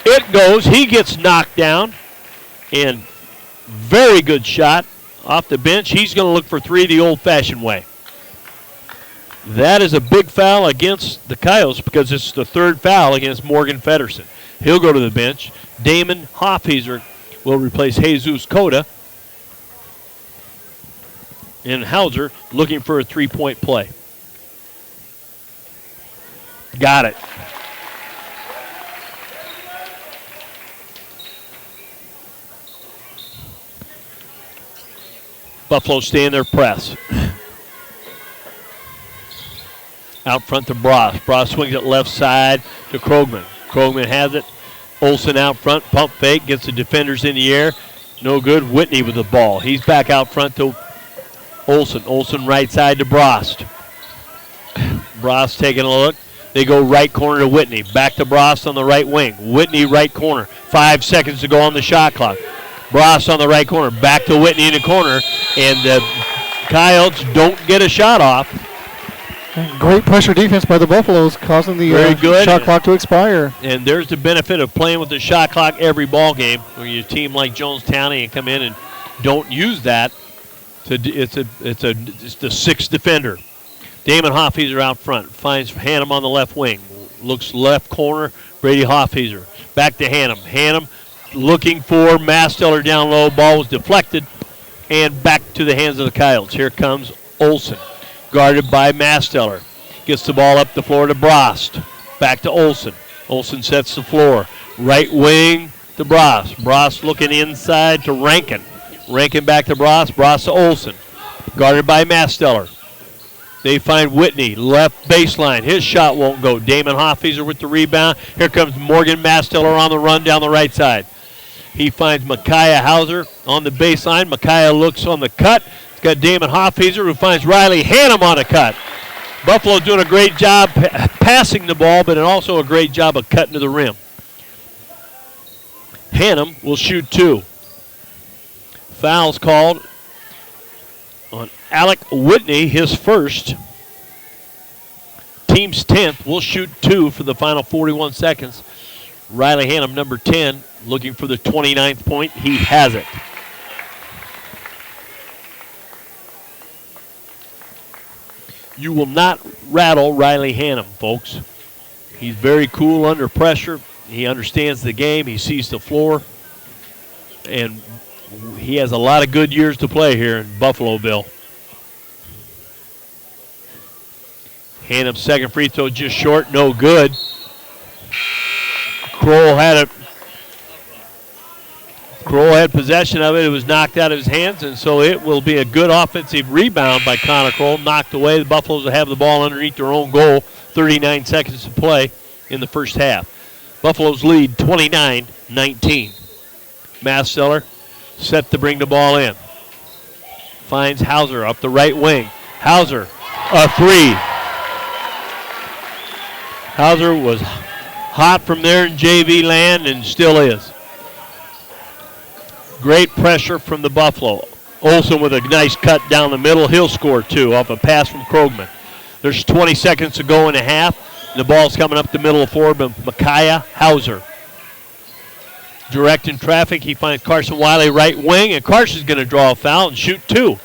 It goes. He gets knocked down. And very good shot off the bench. He's going to look for three the old-fashioned way. That is a big foul against the Coyotes because it's the third foul against Morgan Feddersen. He'll go to the bench. Damon Hoffheiser will replace Jesus Cota. And Hauser looking for a three-point play. Got it. Buffalo stay in their press. Out front to Bross. Bross swings it left side to Krogman. Krogman has it. Olsen out front. Pump fake. Gets the defenders in the air. No good. Whitney with the ball. He's back out front to Olsen. Olsen right side to Bross. Bross taking a look. They go right corner to Whitney. Back to Bross on the right wing. Whitney right corner. 5 seconds to go on the shot clock. Bross on the right corner. Back to Whitney in the corner. And the Coyotes don't get a shot off. Great pressure defense by the Buffaloes, causing the shot clock to expire. And there's the benefit of playing with the shot clock every ball game, where you team like Jones County and come in and don't use that. It's the sixth defender. Damon Hoffheiser out front, finds Hannum on the left wing, looks left corner. Brady Hoffheiser back to Hannum. Hannum looking for Masseller down low. Ball was deflected and back to the hands of the Coyotes. Here comes Olsen. Guarded by Masseller. Gets the ball up the floor to Brost. Back to Olson. Olson sets the floor. Right wing to Brost. Brost looking inside to Rankin. Rankin back to Brost. Brost to Olson. Guarded by Masteller. They find Whitney, left baseline. His shot won't go. Damon Hoffeisser with the rebound. Here comes Morgan Masteller on the run down the right side. He finds Micaiah Hauser on the baseline. Micaiah looks on the cut. It's got Damon Hoffeisser who finds Riley Hannum on a cut. Buffalo doing a great job passing the ball, but also a great job of cutting to the rim. Hannum will shoot 2. Fouls called on Alec Whitney, his first. Team's 10th will shoot 2 for the final 41 seconds. Riley Hannum, number 10, looking for the 29th point. He has it. You will not rattle Riley Hannum, folks. He's very cool under pressure. He understands the game. He sees the floor. And he has a lot of good years to play here in Buffalo Bill. Hannum's second free throw just short, no good. Kroll had possession of it. It was knocked out of his hands, and so it will be a good offensive rebound by Connor Kroll. Knocked away. The Buffaloes will have the ball underneath their own goal. 39 seconds to play in the first half. Buffaloes lead 29-19. Masteller set to bring the ball in. Finds Hauser up the right wing. Hauser, a 3. Hauser was hot from there in JV land and still is. Great pressure from the Buffalo. Olsen with a nice cut down the middle. He'll score 2 off a pass from Krogman. There's 20 seconds to go in a half. The ball's coming up the middle of the floor, but Micaiah Hauser. Directing traffic, he finds Carson Wiley right wing, and Carson's going to draw a foul and shoot 2.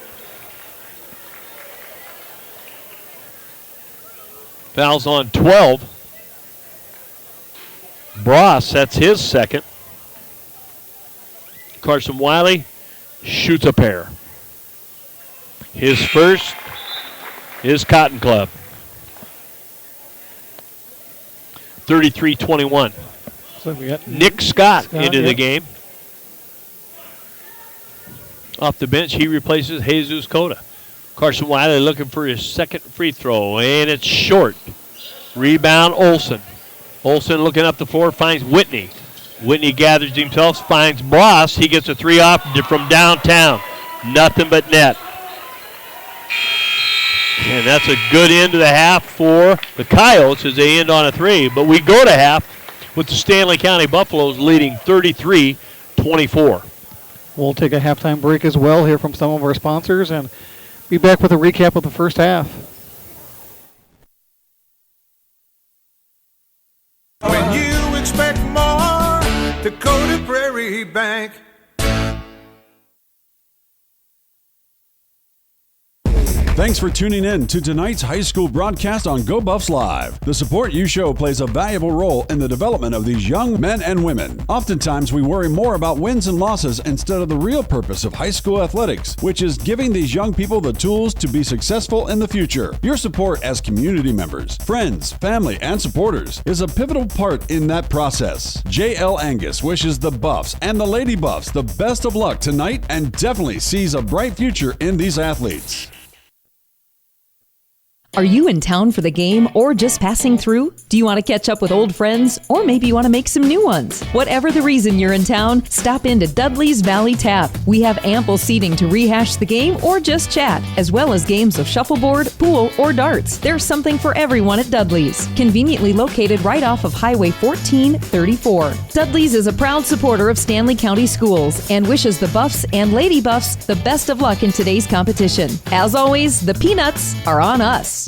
Fouls on 12. Bross, that's his second. Carson Wiley shoots a pair. His first is Cotton Club. 33-21. So we got Nick Scott into the game. Off the bench, he replaces Jesus Cota. Carson Wiley looking for his second free throw, and it's short. Rebound, Olsen. Olsen looking up the floor, finds Whitney. Whitney gathers himself, finds Bross. He gets a 3 off from downtown. Nothing but net. And that's a good end to the half for the Coyotes as they end on a 3. But we go to half with the Stanley County Buffaloes leading 33-24. We'll take a halftime break as well here from some of our sponsors and be back with a recap of the first half. When you expect more, Dakota Prairie Bank. Thanks for tuning in to tonight's high school broadcast on Go Buffs Live. The support you show plays a valuable role in the development of these young men and women. Oftentimes, we worry more about wins and losses instead of the real purpose of high school athletics, which is giving these young people the tools to be successful in the future. Your support as community members, friends, family, and supporters is a pivotal part in that process. J.L. Angus wishes the Buffs and the Lady Buffs the best of luck tonight and definitely sees a bright future in these athletes. Are you in town for the game or just passing through? Do you want to catch up with old friends? Or maybe you want to make some new ones? Whatever the reason you're in town, stop into Dudley's Valley Tap. We have ample seating to rehash the game or just chat, as well as games of shuffleboard, pool, or darts. There's something for everyone at Dudley's. Conveniently located right off of Highway 1434. Dudley's is a proud supporter of Stanley County Schools and wishes the Buffs and Lady Buffs the best of luck in today's competition. As always, the peanuts are on us.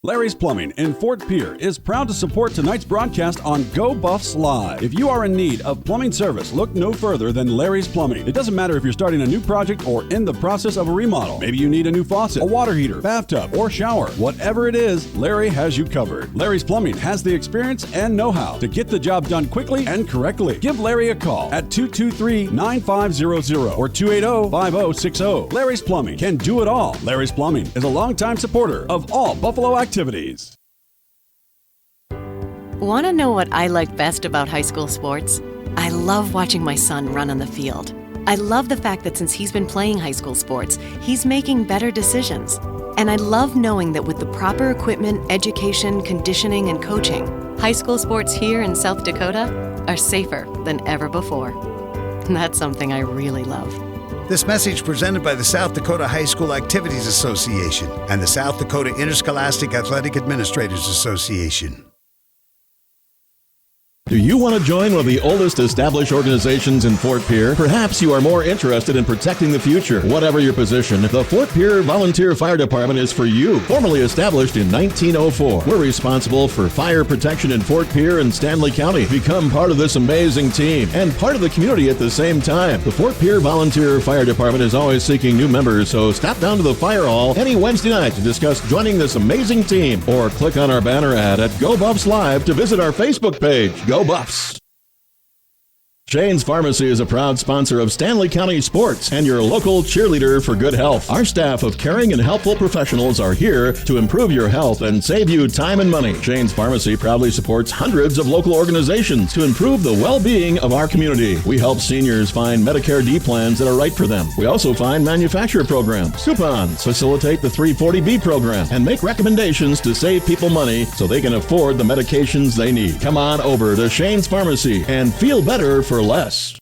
Larry's Plumbing in Fort Pierre is proud to support tonight's broadcast on Go Buffs Live. If you are in need of plumbing service, look no further than Larry's Plumbing. It doesn't matter if you're starting a new project or in the process of a remodel. Maybe you need a new faucet, a water heater, bathtub, or shower. Whatever it is, Larry has you covered. Larry's Plumbing has the experience and know-how to get the job done quickly and correctly. Give Larry a call at 223-9500 or 280-5060. Larry's Plumbing can do it all. Larry's Plumbing is a longtime supporter of all Buffalo activities. Want to know what I like best about high school sports? I love watching my son run on the field. I love the fact that since he's been playing high school sports, he's making better decisions. And I love knowing that with the proper equipment, education, conditioning, and coaching, high school sports here in South Dakota are safer than ever before. That's something I really love. This message presented by the South Dakota High School Activities Association and the South Dakota Interscholastic Athletic Administrators Association. Do you want to join one of the oldest established organizations in Fort Pierre? Perhaps you are more interested in protecting the future. Whatever your position, the Fort Pierre Volunteer Fire Department is for you. Formally established in 1904, we're responsible for fire protection in Fort Pierre and Stanley County. Become part of this amazing team and part of the community at the same time. The Fort Pierre Volunteer Fire Department is always seeking new members, so stop down to the fire hall any Wednesday night to discuss joining this amazing team, or click on our banner ad at Go Buffs Live to visit our Facebook page. Go Buffs! Shane's Pharmacy is a proud sponsor of Stanley County Sports and your local cheerleader for good health. Our staff of caring and helpful professionals are here to improve your health and save you time and money. Shane's Pharmacy proudly supports hundreds of local organizations to improve the well-being of our community. We help seniors find Medicare D plans that are right for them. We also find manufacturer programs, coupons, facilitate the 340B program, and make recommendations to save people money so they can afford the medications they need. Come on over to Shane's Pharmacy and feel better for less.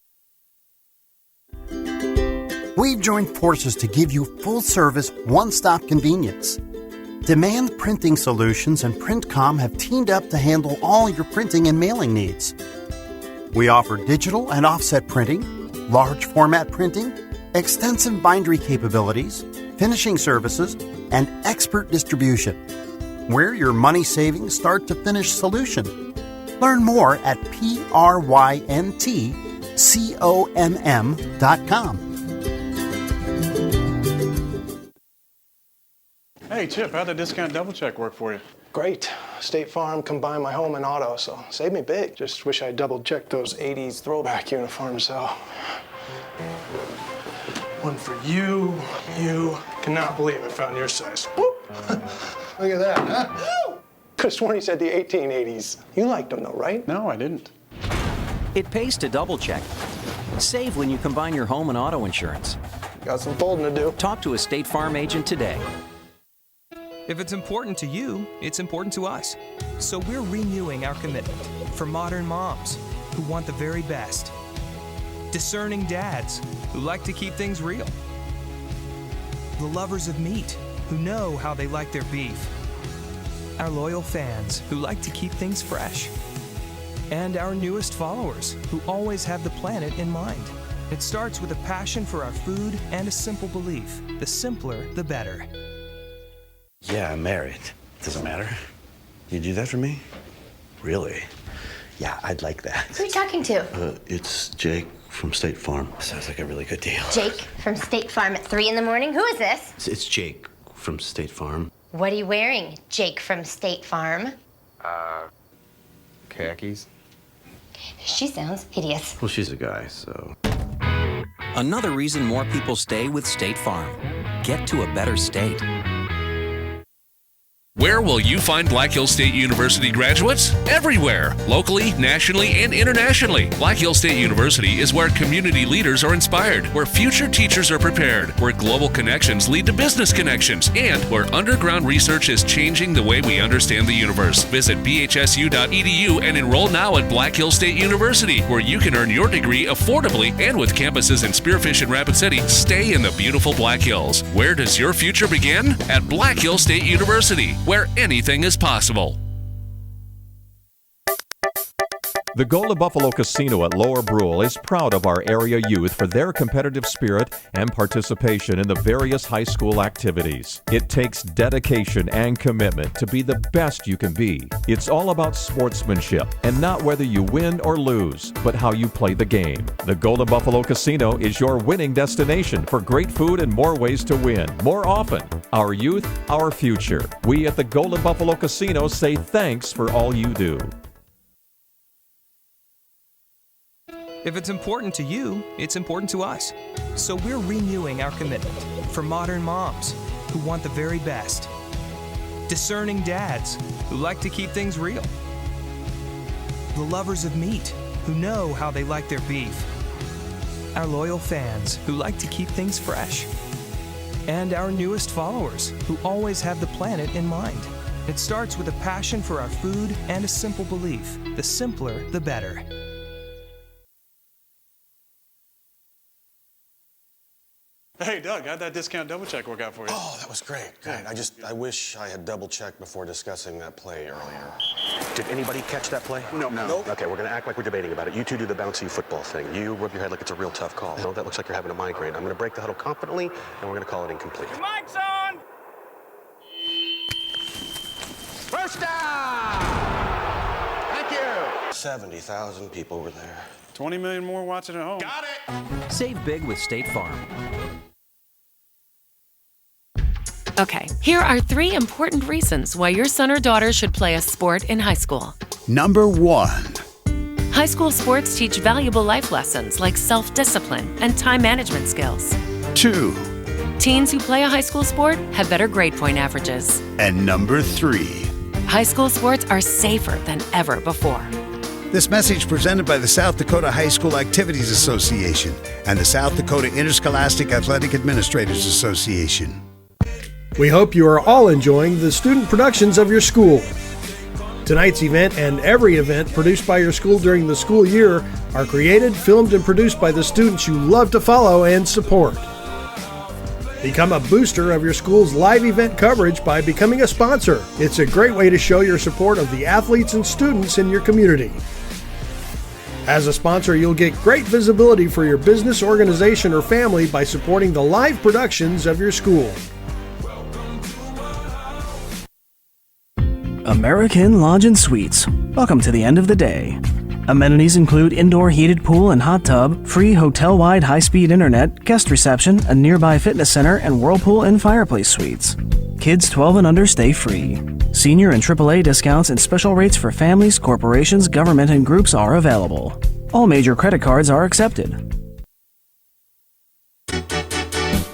We've joined forces to give you full-service, one-stop convenience. Demand Printing Solutions and Printcom have teamed up to handle all your printing and mailing needs. We offer digital and offset printing, large format printing, extensive bindery capabilities, finishing services, and expert distribution. We're your money-saving start-to-finish solution. Learn more at PRYNTCOMM.com. Hey, Chip, how'd the discount double check work for you? Great. State Farm combined my home and auto, so saved me big. Just wish I double checked those 80s throwback uniforms, so. One for you. You cannot believe I found your size. Whoop. Look at that, huh? Could have sworn he said the 1880s. You liked them though, right? No, I didn't. It pays to double check. Save when you combine your home and auto insurance. Got some folding to do. Talk to a State Farm agent today. If it's important to you, it's important to us. So we're renewing our commitment for modern moms who want the very best. Discerning dads who like to keep things real. The lovers of meat who know how they like their beef. Our loyal fans who like to keep things fresh. And our newest followers who always have the planet in mind. It starts with a passion for our food and a simple belief. The simpler, the better. Yeah, I'm married. Doesn't matter. You do that for me? Really? Yeah, I'd like that. Who are you talking to? It's Jake from State Farm. Sounds like a really good deal. Jake from State Farm at 3 in the morning? Who is this? It's Jake from State Farm. What are you wearing, Jake from State Farm? Khakis. She sounds hideous. Well, she's a guy, so. Another reason more people stay with State Farm. Get to a better state. Where will you find Black Hills State University graduates? Everywhere, locally, nationally, and internationally. Black Hills State University is where community leaders are inspired, where future teachers are prepared, where global connections lead to business connections, and where underground research is changing the way we understand the universe. Visit bhsu.edu and enroll now at Black Hills State University, where you can earn your degree affordably and with campuses in Spearfish and Rapid City. Stay in the beautiful Black Hills. Where does your future begin? At Black Hills State University, where anything is possible. The Golden Buffalo Casino at Lower Brule is proud of our area youth for their competitive spirit and participation in the various high school activities. It takes dedication and commitment to be the best you can be. It's all about sportsmanship and not whether you win or lose, but how you play the game. The Golden Buffalo Casino is your winning destination for great food and more ways to win more often. Our youth, our future. We at the Golden Buffalo Casino say thanks for all you do. If it's important to you, it's important to us. So we're renewing our commitment for modern moms who want the very best. Discerning dads who like to keep things real. The lovers of meat who know how they like their beef. Our loyal fans who like to keep things fresh. And our newest followers who always have the planet in mind. It starts with a passion for our food and a simple belief. The simpler, the better. Hey, Doug, how'd that discount double check work out for you? Oh, that was great. Good. I wish I had double checked before discussing that play earlier. Did anybody catch that play? No. Okay, we're gonna act like we're debating about it. You two do the bouncy football thing. You rub your head like it's a real tough call. No, that looks like you're having a migraine. I'm gonna break the huddle confidently, and we're gonna call it incomplete. Your mic's on! First down! Thank you! 70,000 people were there. 20 million more watching at home. Got it! Save big with State Farm. Okay, here are 3 important reasons why your son or daughter should play a sport in high school. Number 1. High school sports teach valuable life lessons like self-discipline and time management skills. 2. Teens who play a high school sport have better grade point averages. And number 3. High school sports are safer than ever before. This message presented by the South Dakota High School Activities Association and the South Dakota Interscholastic Athletic Administrators Association. We hope you are all enjoying the student productions of your school. Tonight's event and every event produced by your school during the school year are created, filmed, and produced by the students you love to follow and support. Become a booster of your school's live event coverage by becoming a sponsor. It's a great way to show your support of the athletes and students in your community. As a sponsor, you'll get great visibility for your business, organization, or family by supporting the live productions of your school. American Lodge and Suites. Welcome to the end of the day. Amenities include indoor heated pool and hot tub, free hotel-wide high-speed internet, guest reception, a nearby fitness center, and whirlpool and fireplace suites. Kids 12 and under stay free. Senior and AAA discounts and special rates for families, corporations, government, and groups are available. All major credit cards are accepted.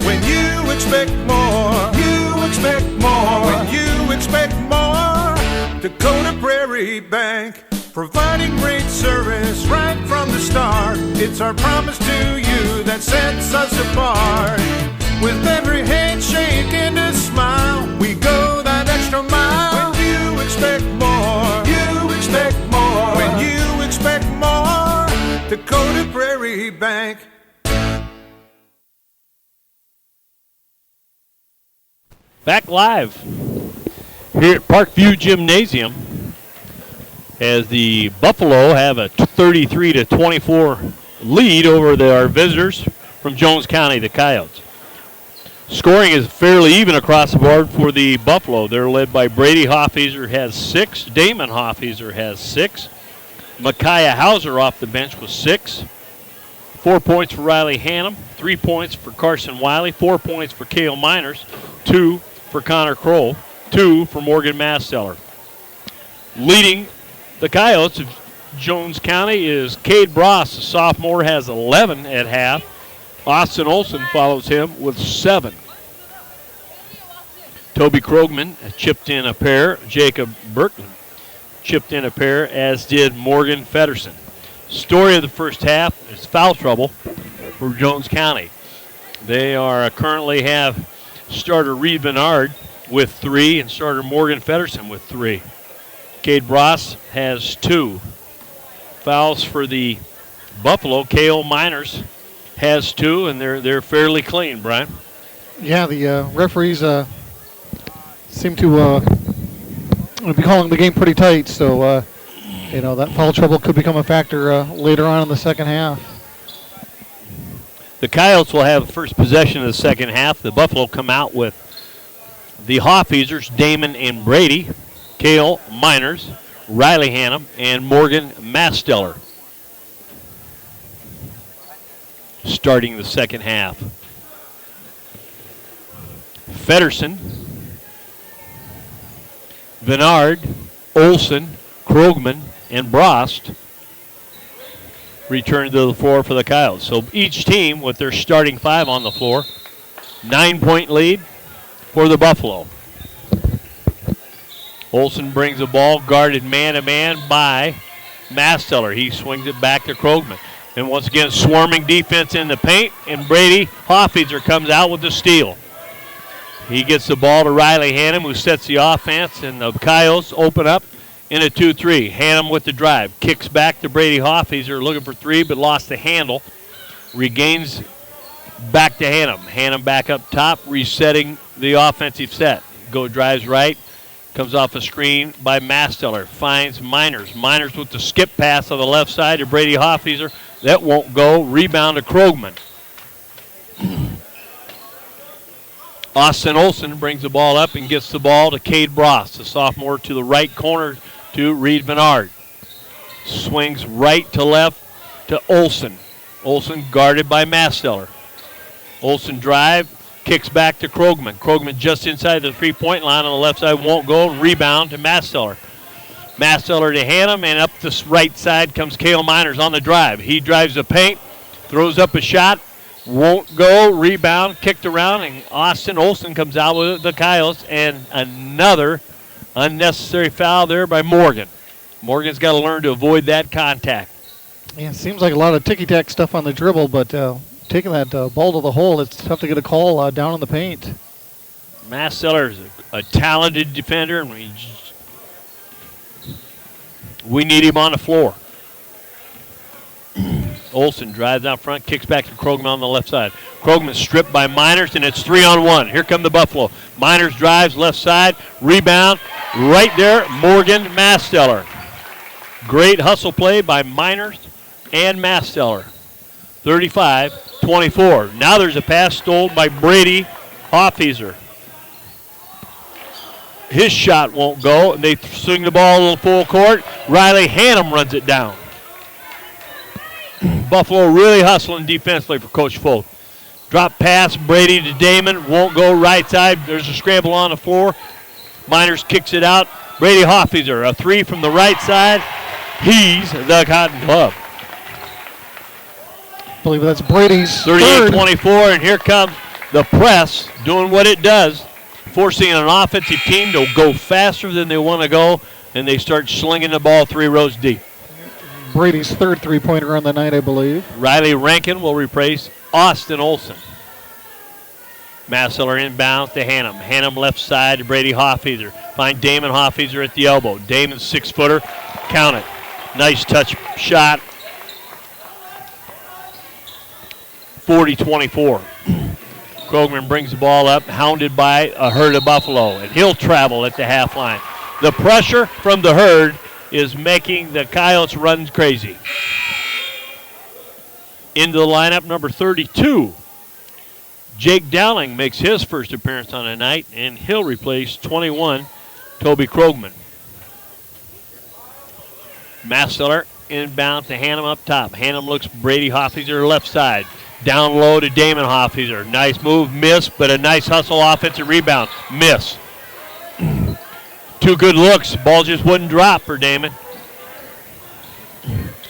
When you expect more, you expect more. When you expect more, Dakota Prairie Bank, providing great service right from the start. It's our promise to you that sets us apart. With every handshake and a smile, we go that extra mile. When you expect more, you expect more. When you expect more, Dakota Prairie Bank. Back live here at Parkview Gymnasium as the Buffalo have a 33-24 lead over our visitors from Jones County, the Coyotes. Scoring is fairly even across the board for the Buffalo. They're led by Brady Hoffeeser, has 6. Damon Hoffeeser has 6. Micaiah Hauser off the bench with 6. 4 points for Riley Hannum, 3 points for Carson Wiley, 4 points for Cale Miners, 2 for Connor Kroll, 2 for Morgan Masseller. Leading the Coyotes of Jones County is Cade Bross, a sophomore, has 11 at half. Austin Olson follows him with 7. Toby Krogman chipped in a pair. Jacob Burton chipped in a pair, as did Morgan Fedderson. Story of the first half is foul trouble for Jones County. They are currently have starter Reed Bernard with 3 and starter Morgan Fedderson with 3. Cade Bross has 2. Fouls for the Buffalo. Cale Miners has 2, and they're fairly clean, Brian. Yeah, the referees seem to be calling the game pretty tight, so that foul trouble could become a factor later on in the second half. The Coyotes will have first possession of the second half. The Buffalo come out with the Hoffeisers, Damon and Brady, Cale Miners, Riley Hannum, and Morgan Masteller. Starting the second half. Feddersen, Venard, Olson, Krogman, and Brost return to the floor for the Coyotes. So each team with their starting 5 on the floor. 9-point lead for the Buffalo. Olson brings the ball, guarded man-to-man by Masteller. He swings it back to Krogman. And once again, swarming defense in the paint, and Brady Hoffeisser comes out with the steal. He gets the ball to Riley Hannum, who sets the offense, and the Coyotes open up in a 2-3. Hannum with the drive. Kicks back to Brady Hoffeisser, looking for 3, but lost the handle. Regains back to Hannum. Hannum back up top, resetting the offensive set. Drives right. Comes off a screen by Masteller. Finds Miners. Miners with the skip pass on the left side to Brady Hoffeisser. That won't go. Rebound to Krogman. Austin Olson brings the ball up and gets the ball to Cade Bross, the sophomore, to the right corner to Reed Venard. Swings right to left to Olson. Olson guarded by Masteller. Olson drive, kicks back to Krogman. Krogman just inside the three-point line on the left side, won't go. Rebound to Masteller. Masteller to Hannum, and up the right side comes Cale Miners on the drive. He drives the paint, throws up a shot, won't go. Rebound, kicked around, and Austin Olson comes out with the Coyotes, and another unnecessary foul there by Morgan. Morgan's got to learn to avoid that contact. Yeah, it seems like a lot of ticky-tack stuff on the dribble, but taking that ball to the hole, it's tough to get a call down in the paint. Masteller is a talented defender, and we need him on the floor. Olson drives out front, kicks back to Krogman on the left side. Krogman stripped by Miners, and it's 3-on-1. Here come the Buffalo. Miners drives left side, rebound, right there, Morgan Masteller. Great hustle play by Miners and Masteller. 35-24. Now there's a pass stolen by Brady Hoffeisser. His shot won't go, and they swing the ball a little full court. Riley Hannum runs it down. Buffalo really hustling defensively for Coach Folt. Drop pass, Brady to Damon, won't go right side. There's a scramble on the floor. Miners kicks it out. Brady Hoffeisser, a 3 from the right side. He's the Cotton Club. I believe that's Brady's 38-24, and here comes the press doing what it does, forcing an offensive team to go faster than they want to go, and they start slinging the ball 3 rows deep. Brady's third three-pointer on the night, I believe. Riley Rankin will replace Austin Olson. Masteller inbounds to Hannum. Hannum left side to Brady Hoffeisser. Find Damon Hoffeisser at the elbow. Damon's 6-footer. Count it. Nice touch shot. 40-24. Krogman brings the ball up, hounded by a herd of Buffalo, and he'll travel at the half line. The pressure from the herd is making the Coyotes run crazy. Into the lineup, number 32. Jake Dowling makes his first appearance on the night, and he'll replace 21, Toby Krogman. Masteller inbound to Hannum up top. Hannum looks Brady Hoffeisser left side. Down low to Damon Hoffeisser. Nice move, miss, but a nice hustle offensive rebound. Miss. 2 good looks. Ball just wouldn't drop for Damon.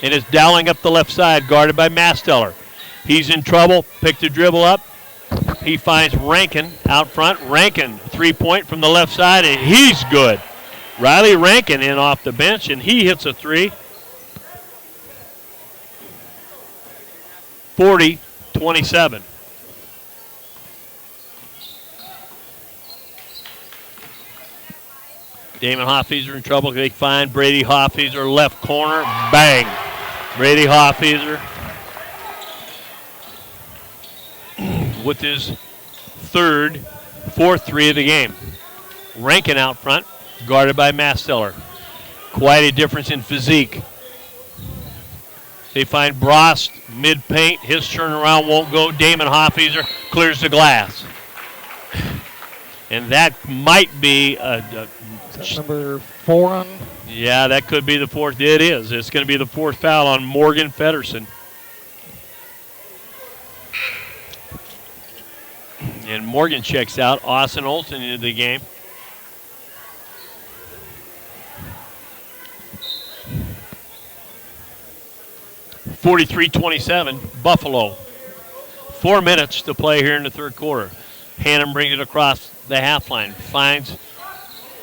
And it's Dowling up the left side, guarded by Masteller. He's in trouble. Picked the dribble up. He finds Rankin out front. Rankin, 3-point from the left side, and he's good. Riley Rankin in off the bench, and he hits a 3. 40-27. Damon Hoffeisser in trouble. They find Brady Hoffeisser left corner. Bang. Brady Hoffeisser with his fourth 3 of the game. Rankin out front, guarded by Masteller. Quite a difference in physique. They find Brost mid-paint. His turnaround won't go. Damon Hoffeeser clears the glass. And that might be number 4 on? Yeah, that could be the fourth. It is. It's going to be the fourth foul on Morgan Feddersen. And Morgan checks out. Austin Olson into the game. (43-27) Buffalo. 4 minutes to play here in the third quarter. Hannum brings it across the half line. Finds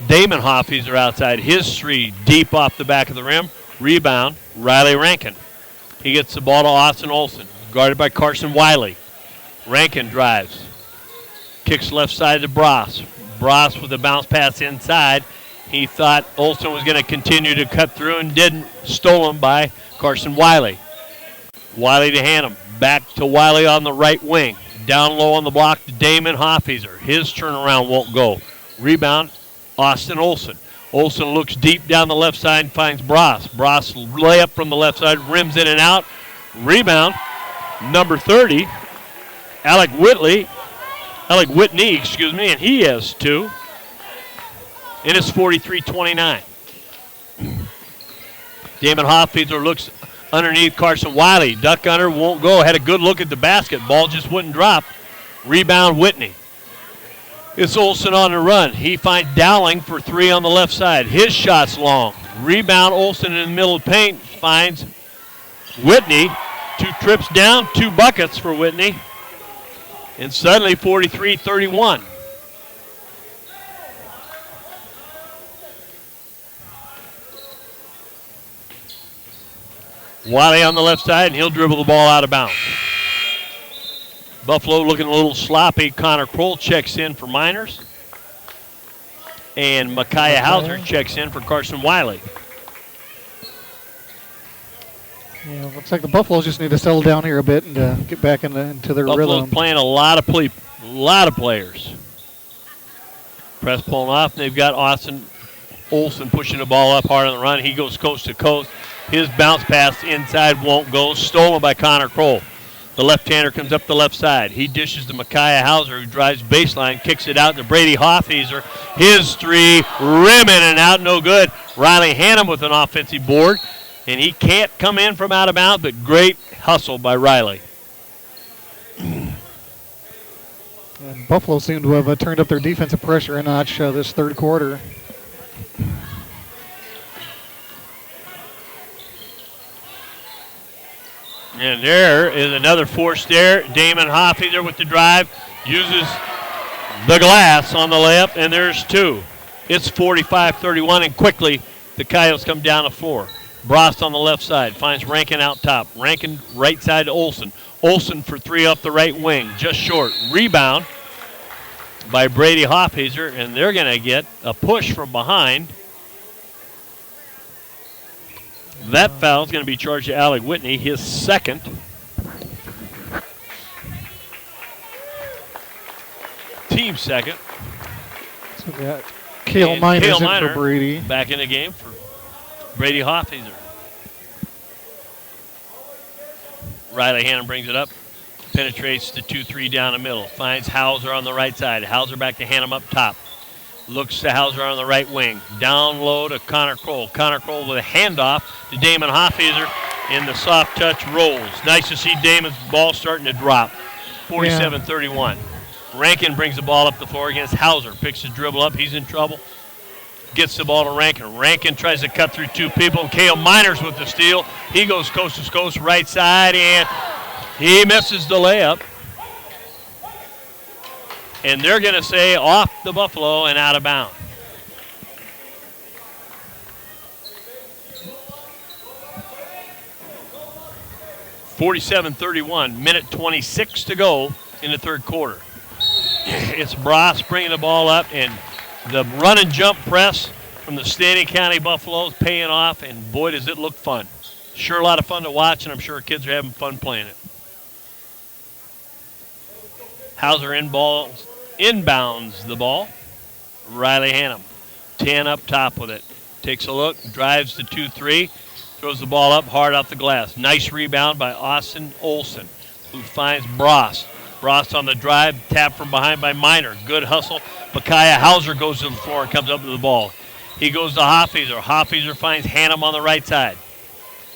Damon Hoffeeser outside. His three deep off the back of the rim. Rebound, Riley Rankin. He gets the ball to Austin Olson, guarded by Carson Wiley. Rankin drives. Kicks left side to Bross. Bross with a bounce pass inside. He thought Olson was going to continue to cut through and didn't. Stolen by Carson Wiley. Wiley to Hannum. Back to Wiley on the right wing. Down low on the block to Damon Hoffeeser. His turnaround won't go. Rebound, Austin Olson. Olson looks deep down the left side and finds Bross. Bross layup from the left side, rims in and out. Rebound, number 30, Alec Whitney, and he has 2. And it's 43-29. Damon Hoffeeser looks underneath Carson Wiley. Duck under, won't go. Had a good look at the basket. Ball just wouldn't drop. Rebound, Whitney. It's Olson on the run. He finds Dowling for 3 on the left side. His shot's long. Rebound, Olson in the middle of the paint. Finds Whitney. 2 trips down, 2 buckets for Whitney. And suddenly 43-31. Wiley on the left side, and he'll dribble the ball out of bounds. Buffalo looking a little sloppy. Connor Kroll checks in for Miners. And Micaiah Hauser checks in for Carson Wiley. Yeah, looks like the Buffaloes just need to settle down here a bit and get back into their Buffalo's rhythm. Playing a lot of players. Press pulling off, and they've got Austin Olson pushing the ball up hard on the run. He goes coast to coast. His bounce pass inside won't go. Stolen by Connor Kroll. The left-hander comes up the left side. He dishes to Micaiah Hauser, who drives baseline, kicks it out to Brady Hoffeeser. His 3, rim in and out, no good. Riley Hannum with an offensive board, and he can't come in from out of bounds, but great hustle by Riley. And Buffalo seem to have turned up their defensive pressure a notch this third quarter. And there is another force there. Damon Hoffeeser with the drive. Uses the glass on the layup, and there's 2. It's 45-31, and quickly the Coyotes come down the floor. Brost on the left side. Finds Rankin out top. Rankin right side to Olson. Olson for 3 up the right wing. Just short. Rebound by Brady Hoffeeser, and they're going to get a push from behind. That foul is going to be charged to Alec Whitney, his second. Team second. So we got Cale Miners in for Brady. Back in the game for Brady Hoffeeser. Riley Hannum brings it up. Penetrates the 2-3 down the middle. Finds Hauser on the right side. Hauser back to Hannum up top. Looks to Hauser on the right wing. Down low to Connor Kroll. Connor Kroll with a handoff to Damon Hoffeeser, and the soft touch rolls. Nice to see Damon's ball starting to drop. 47-31. Rankin brings the ball up the floor against Hauser. Picks the dribble up. He's in trouble. Gets the ball to Rankin. Rankin tries to cut through 2 people. Cale Miners with the steal. He goes coast to coast right side, and he misses the layup. And they're going to say off the Buffalo and out of bounds. (47-31), minute 26 to go in the third quarter. It's Bross bringing the ball up, and the run and jump press from the Stanley County Buffaloes paying off, and boy, does it look fun. Sure a lot of fun to watch, and I'm sure kids are having fun playing it. Hauser inbounds the ball. Riley Hannum, 10 up top with it. Takes a look, drives the 2-3, throws the ball up hard off the glass. Nice rebound by Austin Olson, who finds Bross. Bross on the drive, tapped from behind by Miner. Good hustle. Micaiah Hauser goes to the floor and comes up to the ball. He goes to Hoffeeser. Hoffeeser finds Hannum on the right side.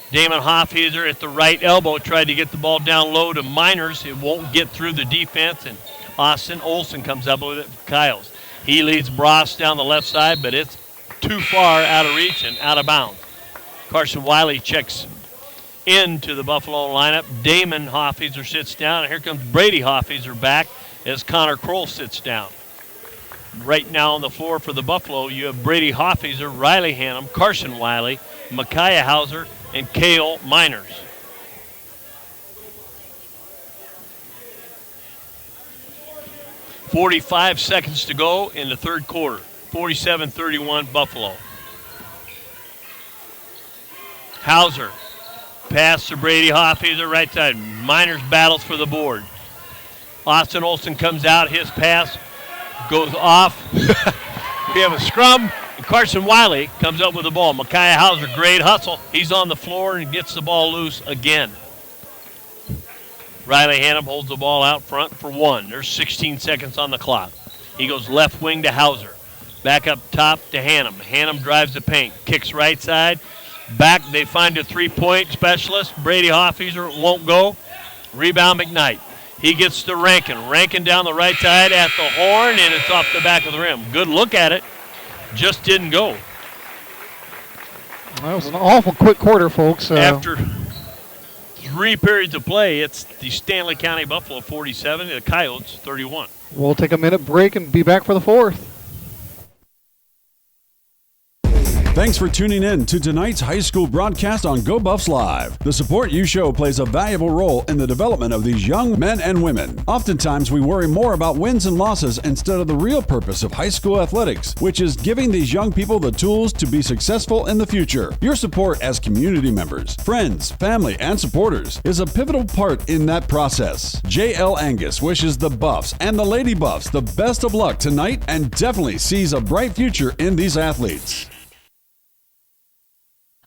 Damon Hoffeeser at the right elbow tried to get the ball down low to Miners. It won't get through the defense, and Austin Olson comes up with it for Kyles. He leads Bross down the left side, but it's too far out of reach and out of bounds. Carson Wiley checks into the Buffalo lineup. Damon Hoffeeser sits down, and here comes Brady Hoffeeser back as Connor Kroll sits down. Right now on the floor for the Buffalo, you have Brady Hoffeeser, Riley Hannum, Carson Wiley, Micaiah Hauser, and Cale Miners. .45 seconds to go in the third quarter. 47-31 Buffalo. Hauser, pass to Brady Hoffeeser, right side. Miners battles for the board. Austin Olson comes out. His pass goes off. We have a scrum, and Carson Wiley comes up with the ball. Micaiah Hauser, great hustle. He's on the floor and gets the ball loose again. Riley Hannum holds the ball out front for one. There's 16 seconds on the clock. He goes left wing to Hauser. Back up top to Hannum. Hannum drives the paint, kicks right side. Back, they find a three-point specialist. Brady Hoffeeser won't go. Rebound McKnight. He gets to Rankin. Rankin down the right side at the horn, and it's off the back of the rim. Good look at it. Just didn't go. That was an awful quick quarter, folks. After 3 periods of play, it's the Stanley County Buffalo 47 and the Coyotes 31. We'll take a minute break and be back for the fourth. Thanks for tuning in to tonight's high school broadcast on Go Buffs Live. The support you show plays a valuable role in the development of these young men and women. Oftentimes, we worry more about wins and losses instead of the real purpose of high school athletics, which is giving these young people the tools to be successful in the future. Your support as community members, friends, family, and supporters is a pivotal part in that process. J.L. Angus wishes the Buffs and the Lady Buffs the best of luck tonight and definitely sees a bright future in these athletes.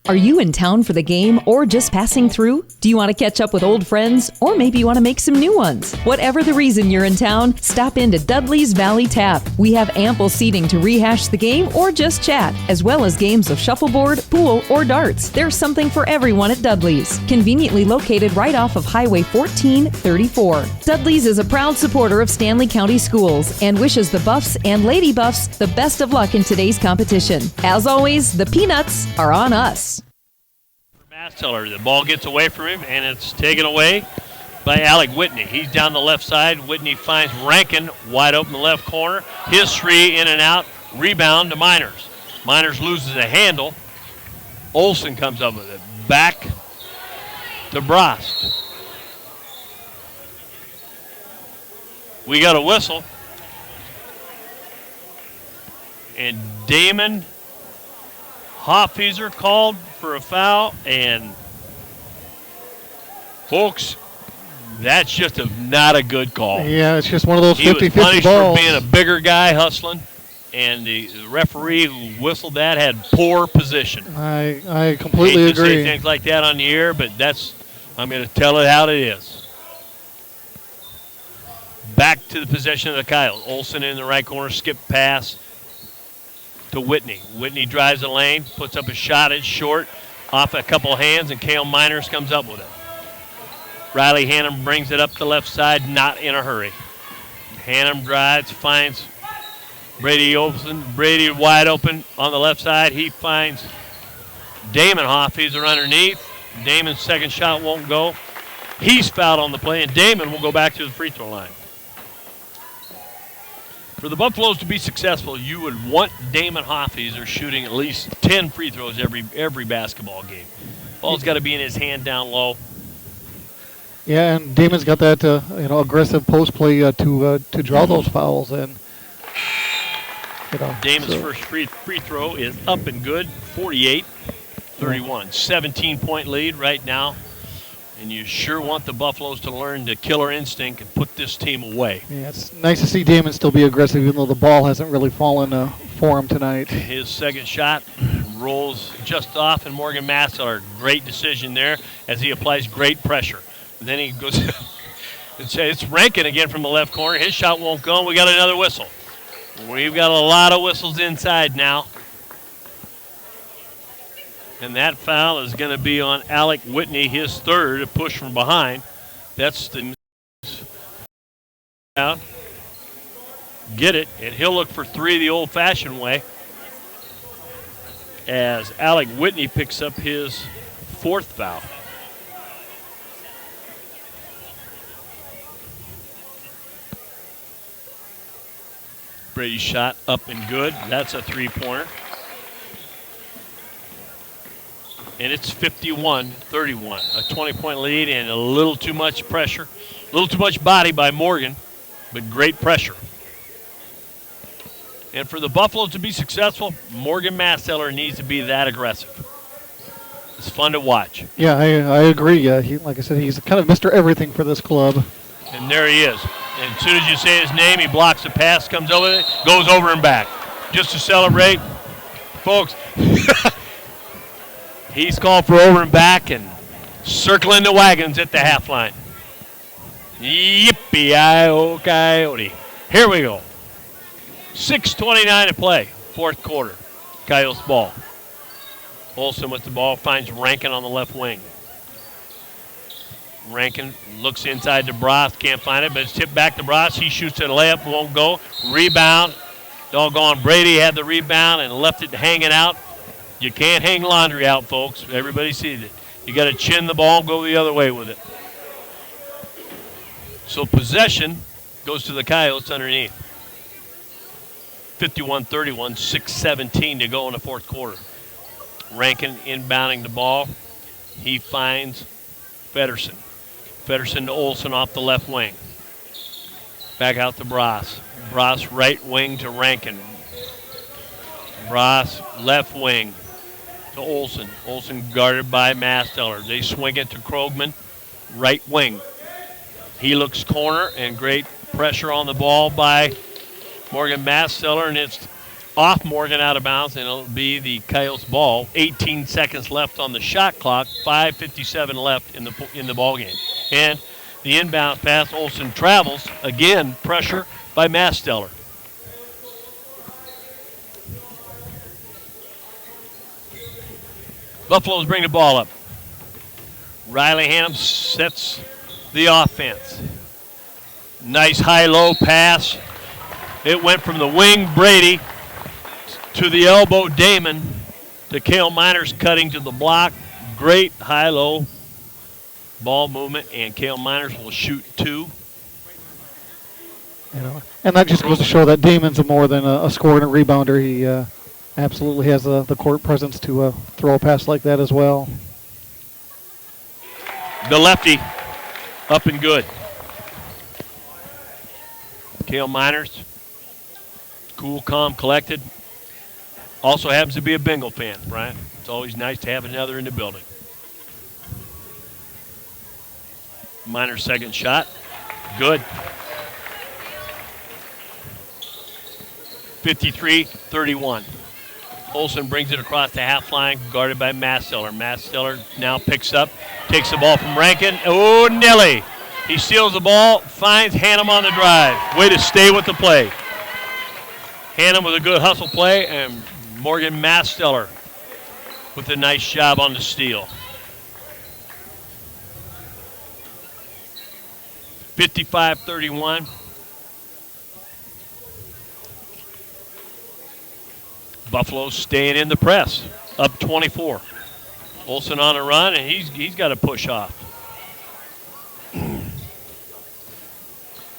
Are you in town for the game or just passing through? Do you want to catch up with old friends or maybe you want to make some new ones? Whatever the reason you're in town, stop into Dudley's Valley Tap. We have ample seating to rehash the game or just chat, as well as games of shuffleboard, pool, or darts. There's something for everyone at Dudley's. Conveniently located right off of Highway 1434. Dudley's is a proud supporter of Stanley County Schools and wishes the Buffs and Lady Buffs the best of luck in today's competition. As always, the peanuts are on us. Massteller, the ball gets away from him, and it's taken away by Alec Whitney. He's down the left side. Whitney finds Rankin wide open the left corner. His three in and out. Rebound to Miners. Miners loses a handle. Olson comes up with it. Back to Brost. We got a whistle. And Damon Hoffeeser called for a foul, and folks, that's just not a good call. Yeah, it's just one of those 50-50 balls. He was punished for being a bigger guy hustling, and the referee who whistled that had poor position. I completely hate to agree. say things like that on the air, but I'm going to tell it how it is. Back to the possession of the Coyotes. Olson in the right corner, skip pass to Whitney. Whitney drives the lane, puts up a shot. It's short, off a couple hands, and Cale Miners comes up with it. Riley Hannum brings it up the left side, not in a hurry. Hannum drives, finds Brady Olson. Brady wide open on the left side. He finds Damon Hoffeeser underneath. Damon's second shot won't go. He's fouled on the play, and Damon will go back to the free throw line. For the Buffaloes to be successful, you would want Damon Hoffeeser shooting at least 10 free throws every basketball game. Ball's got to be in his hand down low. Yeah, and Damon's got that aggressive post play to draw those fouls, and Damon's first free throw is up and good, 48-31, 17-point lead right now. And you sure want the Buffaloes to learn the killer instinct and put this team away. Yeah, it's nice to see Damon still be aggressive, even though the ball hasn't really fallen for him tonight. His second shot rolls just off, and Morgan Masseller, great decision there as he applies great pressure. Then he goes, it's Rankin again from the left corner. His shot won't go. We got another whistle. We've got a lot of whistles inside now. And that foul is going to be on Alec Whitney, his third, a push from behind. That's the down. Get it, and he'll look for three the old-fashioned way as Alec Whitney picks up his fourth foul. Brady's shot up and good. That's a three-pointer. And it's 51-31, a 20-point lead and a little too much pressure, a little too much body by Morgan, but great pressure. And for the Buffaloes to be successful, Morgan Masseller needs to be that aggressive. It's fun to watch. Yeah, I agree. Like I said, he's kind of Mr. Everything for this club. And there he is. And as soon as you say his name, he blocks the pass, comes over it, goes over and back. Just to celebrate, folks, he's called for over and back and circling the wagons at the half line. Yippee-i-o Coyote. Here we go. 6:29 to play, fourth quarter. Coyotes ball. Olsen with the ball, finds Rankin on the left wing. Rankin looks inside to Broth, can't find it, but it's tipped back to Broth. He shoots a layup, won't go. Rebound. Doggone Brady had the rebound and left it hanging out. You can't hang laundry out, folks. Everybody sees it. You got to chin the ball, go the other way with it. So possession goes to the Coyotes underneath. 51-31, 6:17 to go in the fourth quarter. Rankin inbounding the ball. He finds Feddersen. Feddersen to Olsen off the left wing. Back out to Bross. Bross right wing to Rankin. Bross left wing to Olsen. Olsen guarded by Masseller. They swing it to Krogman, right wing. He looks corner, and great pressure on the ball by Morgan Masseller, and it's off Morgan out of bounds, and it'll be the Coyotes ball. 18 seconds left on the shot clock, 5:57 left in the ball game. And the inbound pass, Olsen travels. Again, pressure by Masseller. Buffaloes bring the ball up. Riley Ham sets the offense. Nice high-low pass. It went from the wing, Brady, to the elbow, Damon, to Cale Miners cutting to the block. Great high-low ball movement, and Cale Miners will shoot two. And that just goes to show that Damon's more than a scorer and a rebounder. He absolutely has the court presence to throw a pass like that as well. The lefty, up and good. Cale Miners, cool, calm, collected. Also happens to be a Bengal fan, Brian. It's always nice to have another in the building. Miners' second shot, good. 53-31. Olsen brings it across the half line, guarded by Masseller. Masseller now picks up, takes the ball from Rankin. Oh, Nelly. He steals the ball, finds Hannum on the drive. Way to stay with the play. Hannum with a good hustle play, and Morgan Masseller with a nice job on the steal. 55-31. Buffalo staying in the press, up 24. Olsen on a run, and he's got to push off.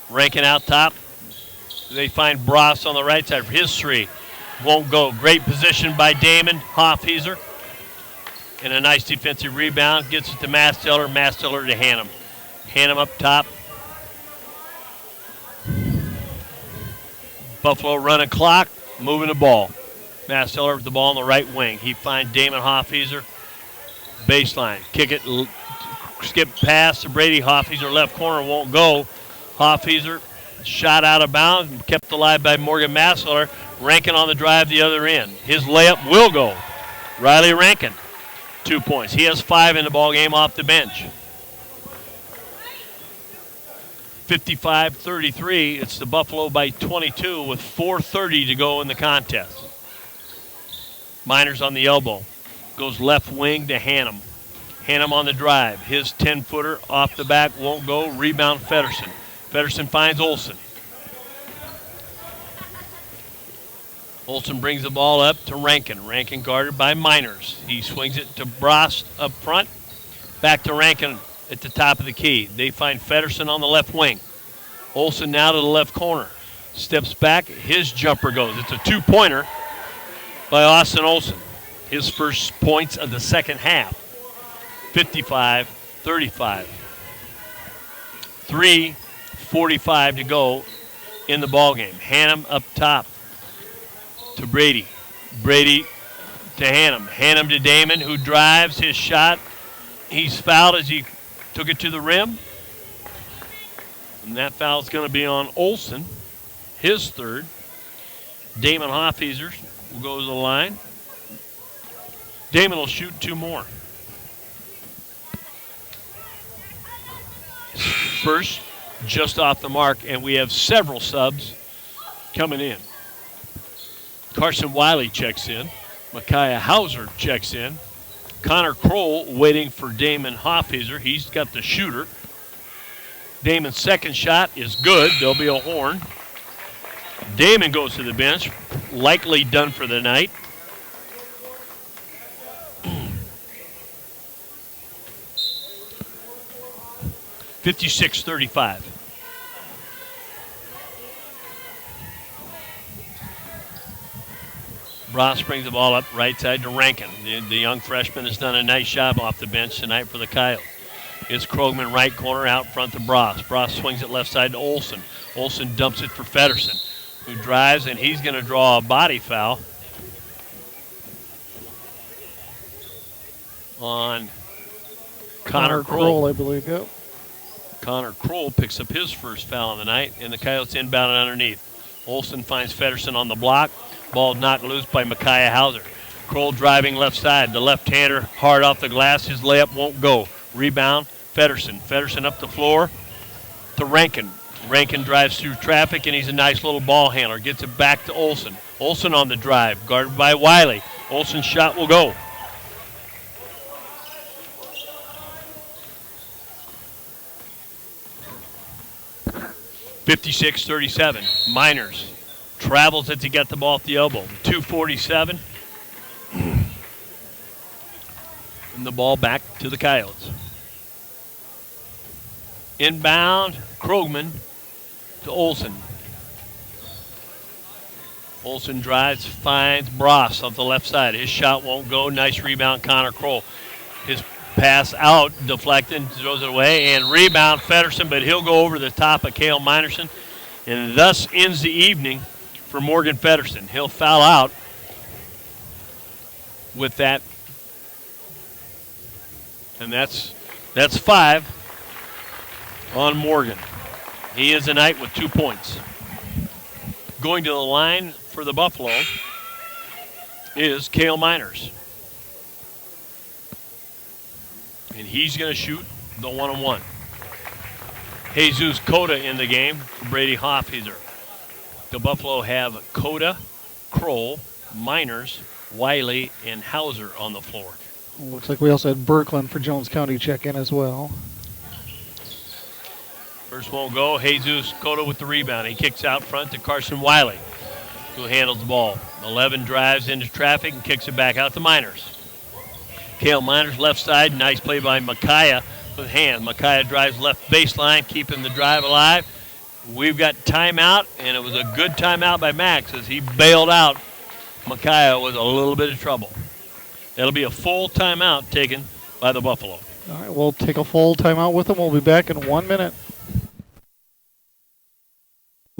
Rankin out top. They find Bross on the right side for his three. Won't go. Great position by Damon Hoffheiser. And a nice defensive rebound. Gets it to Masseller. Masseller to Hannum. Hannum up top. Buffalo running clock, moving the ball. Masseller with the ball on the right wing. He finds Damon Hoffheiser. Baseline. Kick it. Skip pass to Brady. Hoffheiser left corner won't go. Hoffheiser shot out of bounds, kept alive by Morgan Masseller. Rankin on the drive the other end. His layup will go. Riley Rankin, 2 points. He has 5 in the ball game off the bench. 55-33. It's the Buffalo by 22 with 4:30 to go in the contest. Miners on the elbow. Goes left wing to Hannum. Hannum on the drive. His 10-footer off the back won't go. Rebound Feddersen. Feddersen finds Olsen. Olsen brings the ball up to Rankin. Rankin guarded by Miners. He swings it to Brost up front. Back to Rankin at the top of the key. They find Feddersen on the left wing. Olsen now to the left corner. Steps back. His jumper goes. It's a 2-pointer by Austin Olsen. His first points of the second half. 55-35. 3:45 to go in the ballgame. Hannum up top to Brady. Brady to Hannum. Hannum to Damon, who drives his shot. He's fouled as he took it to the rim. And that foul's going to be on Olsen, his third. Damon Hoffheiser will go to the line. Damon will shoot 2 more. First, just off the mark, and we have several subs coming in. Carson Wiley checks in. Micaiah Hauser checks in. Connor Kroll waiting for Damon Hoffheiser. He's got the shooter. Damon's second shot is good. There'll be a horn. Damon goes to the bench, likely done for the night. (56-35). Bross brings the ball up right side to Rankin. The young freshman has done a nice job off the bench tonight for the Coyotes. It's Krogman right corner out front to Bross. Bross swings it left side to Olsen. Olsen dumps it for Feddersen, who drives, and he's going to draw a body foul on Connor Kroll. I believe, yep. Connor Kroll picks up his first foul of the night, and the Coyotes inbound underneath. Olsen finds Feddersen on the block. Ball knocked loose by Micaiah Hauser. Kroll driving left side. The left-hander hard off the glass. His layup won't go. Rebound, Feddersen. Feddersen up the floor to Rankin. Rankin drives through traffic, and he's a nice little ball handler. Gets it back to Olsen. Olsen on the drive, guarded by Wiley. Olsen's shot will go. (56-37). Miners travels it to get the ball at the elbow. 2:47. And the ball back to the Coyotes. Inbound, Krogman to Olsen. Olsen drives, finds Bross off the left side. His shot won't go. Nice rebound, Connor Kroll. His pass out, deflected, throws it away, and rebound Feddersen, but he'll go over the top of Cale Minerson, and thus ends the evening for Morgan Feddersen. He'll foul out with that, and that's 5 on Morgan. He is tonight with 2 points. Going to the line for the Buffalo is Cale Miners. And he's going to shoot the one-on-one. Jesus Cota in the game for Brady Hoffheiser. The Buffalo have Cota, Kroll, Miners, Wiley, and Hauser on the floor. Looks like we also had Berkland for Jones County check in as well. First won't go. Jesus Cota with the rebound. He kicks out front to Carson Wiley, who handles the ball. 11 drives into traffic and kicks it back out to Miners. Cale Miners left side. Nice play by Micaiah with hand. Micaiah drives left baseline, keeping the drive alive. We've got timeout, and it was a good timeout by Max as he bailed out Micaiah with a little bit of trouble. It'll be a full timeout taken by the Buffalo. All right, we'll take a full timeout with them. We'll be back in 1 minute.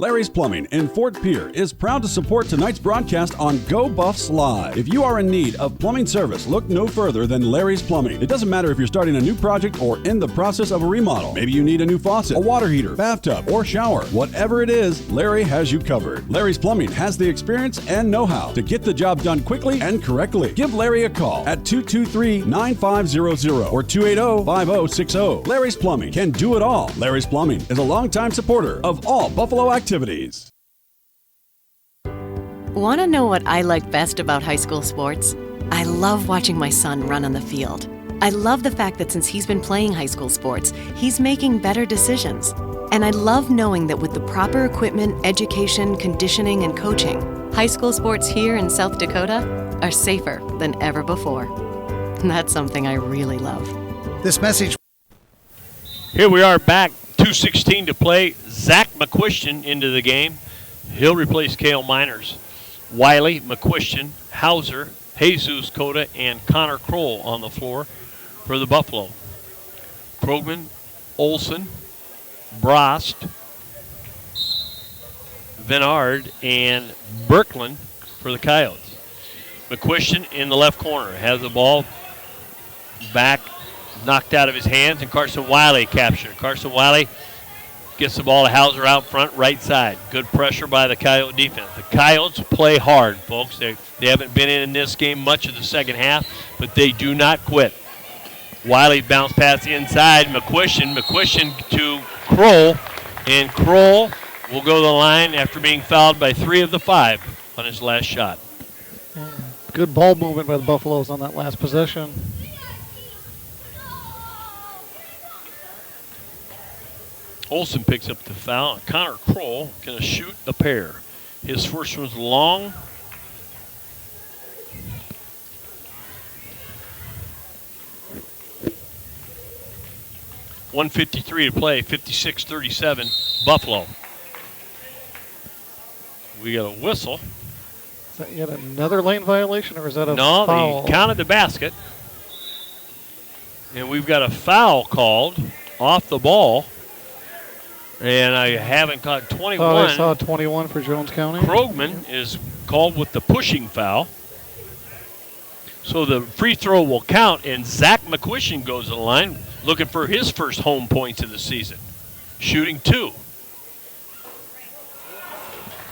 Larry's Plumbing in Fort Pierre is proud to support tonight's broadcast on Go Buffs Live. If you are in need of plumbing service, look no further than Larry's Plumbing. It doesn't matter if you're starting a new project or in the process of a remodel. Maybe you need a new faucet, a water heater, bathtub, or shower. Whatever it is, Larry has you covered. Larry's Plumbing has the experience and know-how to get the job done quickly and correctly. Give Larry a call at 223-9500 or 280-5060. Larry's Plumbing can do it all. Larry's Plumbing is a longtime supporter of all Buffalo activities. Want to know what I like best about high school sports? I love watching my son run on the field. I love the fact that since he's been playing high school sports, he's making better decisions. And I love knowing that with the proper equipment, education, conditioning, and coaching, high school sports here in South Dakota are safer than ever before. That's something I really love. This message. Here we are back, 2:16 to play. Zach McQuistion into the game. He'll replace Cale Miners. Wiley, McQuistion, Hauser, Jesus Cota, and Connor Kroll on the floor for the Buffalo. Krogman, Olson, Brost, Venard, and Birkland for the Coyotes. McQuistion in the left corner has the ball back, knocked out of his hands, and Carson Wiley captured. Carson Wiley gets the ball to Hauser out front, right side. Good pressure by the Coyote defense. The Coyotes play hard, folks. They haven't been in this game much of the second half, but they do not quit. Wiley bounced past the inside. McQuistion to Kroll, and Kroll will go to the line after being fouled by 3 of the 5 on his last shot. Good ball movement by the Buffaloes on that last possession. Olson picks up the foul. Connor Kroll going to shoot a pair. His first one's long. .153 to play, 56-37, Buffalo. We got a whistle. Is that yet another lane violation, or is that a foul? No, they counted the basket. And we've got a foul called off the ball. And I haven't caught 21. I saw 21 for Jones County. Krogman is called with the pushing foul. So the free throw will count, and Zach McQuistion goes to the line looking for his first home points of the season. Shooting 2.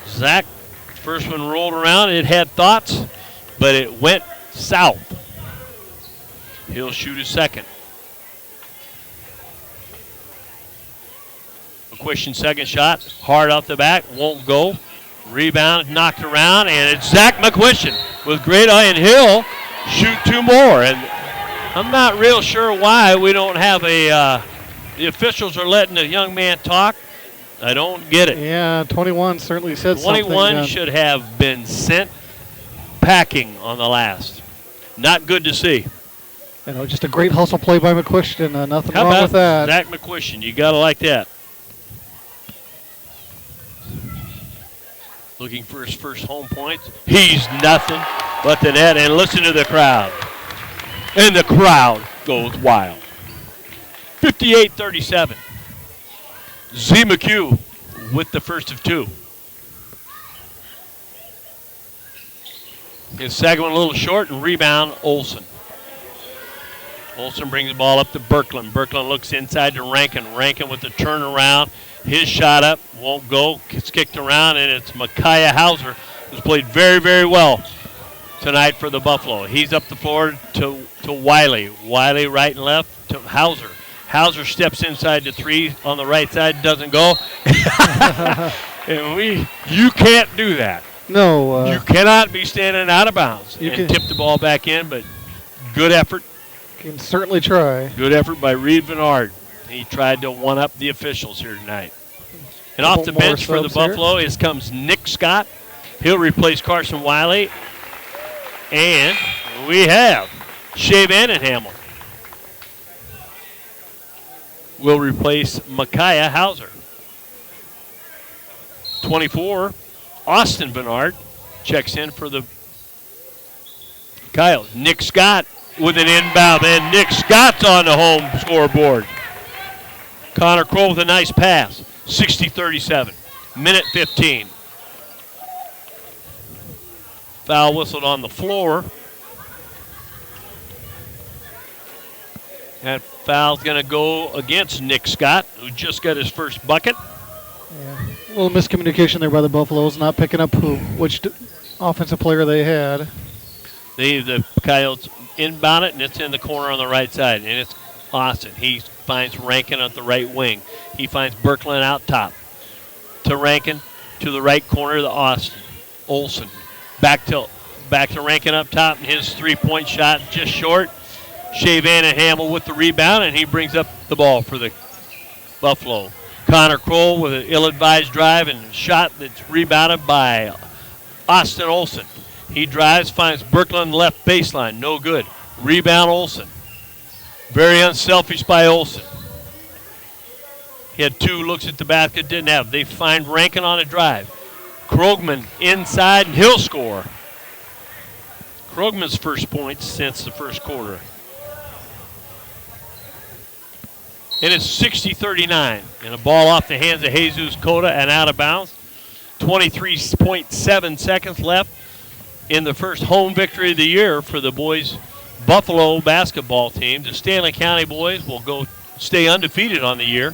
Zach, first one rolled around. It had thoughts, but it went south. He'll shoot his second. McQuistion second shot, hard off the back, won't go. Rebound, knocked around, and it's Zach McQuistion with great eye, and he'll shoot 2 more. And I'm not real sure why we don't have the officials are letting the young man talk. I don't get it. Yeah, 21 certainly said 21 something. should have been sent packing on the last. Not good to see. You know, just a great hustle play by McQuistion. Nothing How wrong about with that. Zach McQuistion? You got to like that. Looking for his first home points. He's nothing but the net, and listen to the crowd. And the crowd goes wild. 58-37. Z. McHugh with the first of 2. His second one a little short, and rebound Olson. Olson brings the ball up to Birkland. Birkland looks inside to Rankin. Rankin with the turnaround. His shot up, won't go, gets kicked around, and it's Micaiah Hauser, who's played very, very well tonight for the Buffalo. He's up the floor to Wiley. Wiley right and left to Hauser. Hauser steps inside the 3 on the right side, doesn't go. And you can't do that. No. You cannot be standing out of bounds and tip the ball back in, but good effort. Can certainly try. Good effort by Reed Venard. He tried to one-up the officials here tonight. And off the bench for the Buffalo comes Nick Scott. He'll replace Carson Wiley. And we have Shea Vandenhamel will replace Micaiah Hauser. 24, Austin Bernard checks in for the Coyotes. Nick Scott with an inbound, and Nick Scott's on the home scoreboard. Connor Kroll with a nice pass, 60-37. Minute 15. Foul whistled on the floor. That foul's going to go against Nick Scott, who just got his first bucket. Yeah. A little miscommunication there by the Buffaloes, not picking up which offensive player they had. The Coyotes inbound it, and it's in the corner on the right side, and it's Austin. He finds Rankin at the right wing. He finds Birkeland out top. To Rankin, to the right corner to Austin. Olsen. Back to Rankin up top, and his three-point shot just short. Shea Van Hamel with the rebound, and he brings up the ball for the Buffalo. Connor Kroll with an ill-advised drive and a shot that's rebounded by Austin Olsen. He drives, finds Birkeland left baseline. No good. Rebound Olsen. Very unselfish by Olsen. He had 2 looks at the basket, didn't have. They find Rankin on a drive. Krogman inside, and he'll score. Krogman's first points since the first quarter. It is 60-39, and a ball off the hands of Jesus Cota and out of bounds. 23.7 seconds left in the first home victory of the year for the boys' Buffalo basketball team. The Stanley County boys will stay undefeated on the year.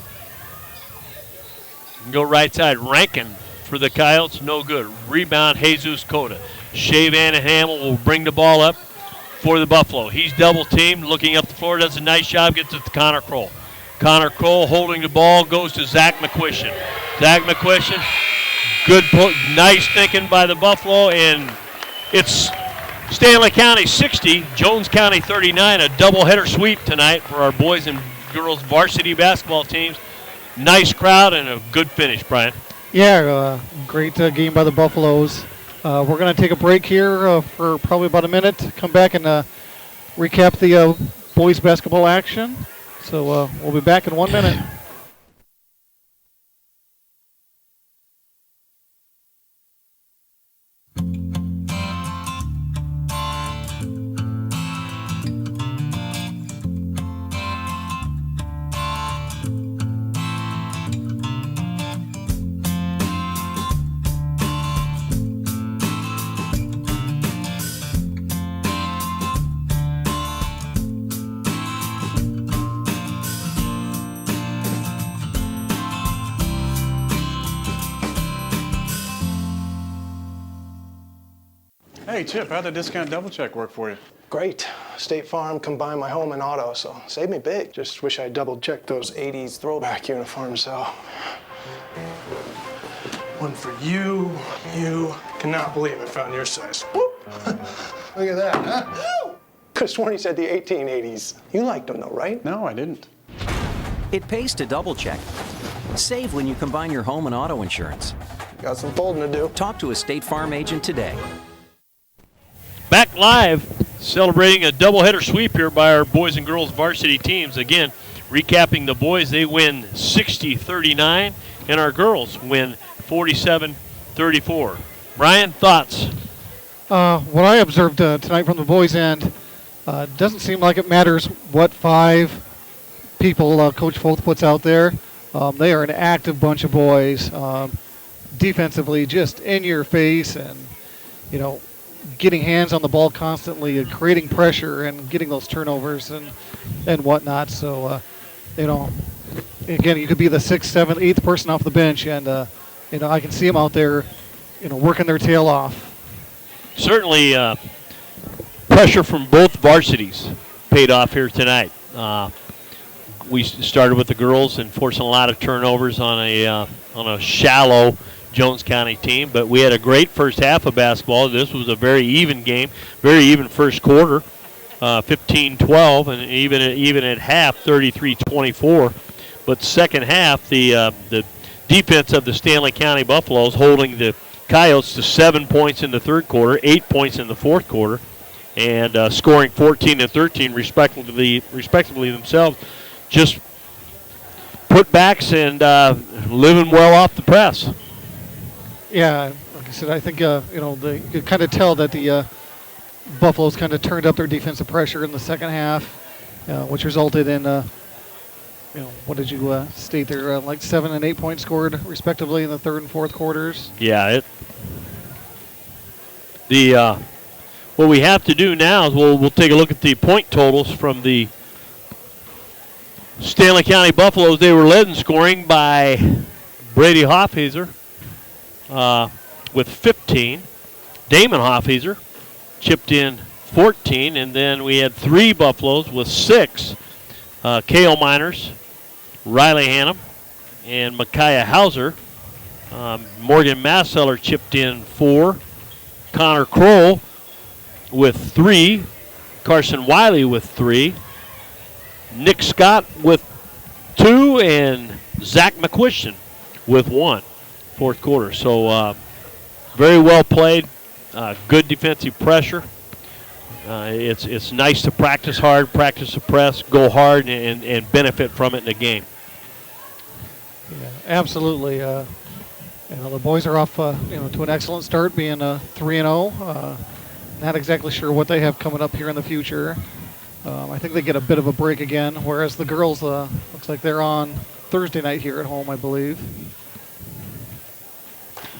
Go right side, Rankin for the Coyotes, no good. Rebound, Jesus Cota. Shea Van Hamel will bring the ball up for the Buffalo. He's double teamed, looking up the floor, does a nice job, gets it to Connor Kroll. Connor Kroll holding the ball, goes to Zach McQuistion. Zach McQuistion, nice thinking by the Buffalo, and it's Stanley County 60, Jones County 39, a doubleheader sweep tonight for our boys and girls varsity basketball teams. Nice crowd and a good finish, Brian. Yeah, great game by the Buffaloes. We're going to take a break here for probably about a minute, come back and recap the boys basketball action. So we'll be back in 1 minute. Hey, Chip, how'd the discount double check work for you? Great. State Farm combined my home and auto, so saved me big. Just wish I double checked those 80s throwback uniforms, so. One for you. You cannot believe I found your size. Whoop. Look at that, huh? Could have sworn he said the 1880s. You liked them though, right? No, I didn't. It pays to double check. Save when you combine your home and auto insurance. Got some folding to do. Talk to a State Farm agent today. Back live, celebrating a doubleheader sweep here by our boys and girls varsity teams. Again, recapping the boys, they win 60-39, and our girls win 47-34. Brian, thoughts? What I observed tonight from the boys' end, doesn't seem like it matters what 5 people Coach Foth puts out there. They are an active bunch of boys, defensively just in your face and, getting hands on the ball constantly and creating pressure and getting those turnovers and whatnot. So, again, you could be the 6th, 7th, 8th person off the bench, and, I can see them out there, working their tail off. Certainly pressure from both varsities paid off here tonight. We started with the girls and forcing a lot of turnovers on a shallow Jones County team, but we had a great first half of basketball. This was a very even game, very even first quarter, 15-12, and even at half, 33-24. But second half, the defense of the Stanley County Buffaloes holding the Coyotes to 7 points in the third quarter, 8 points in the fourth quarter, and scoring 14 and 13 respectively themselves. Just putbacks and living well off the press. Yeah, like I said, I think you could kind of tell that the Buffaloes kind of turned up their defensive pressure in the second half, which resulted in what did you state there? Like 7 and 8 points scored respectively in the third and fourth quarters. Yeah, what we have to do now is we'll take a look at the point totals from the Stanley County Buffaloes. They were led in scoring by Brady Hoffheiser with 15. Damon Hoffheiser chipped in 14, and then we had 3 Buffaloes with 6. Kale Miners, Riley Hannum, and Micaiah Hauser. Morgan Masseller chipped in 4. Connor Kroll with 3. Carson Wiley with 3. Nick Scott with 2, and Zach McQuistion with 1. Fourth quarter. So very well played. Good defensive pressure. It's nice to practice hard, practice the press, go hard, and benefit from it in the game. Yeah, absolutely. The boys are off, to an excellent start, being 3-0. Not exactly sure what they have coming up here in the future. I think they get a bit of a break again, whereas the girls looks like they're on Thursday night here at home, I believe.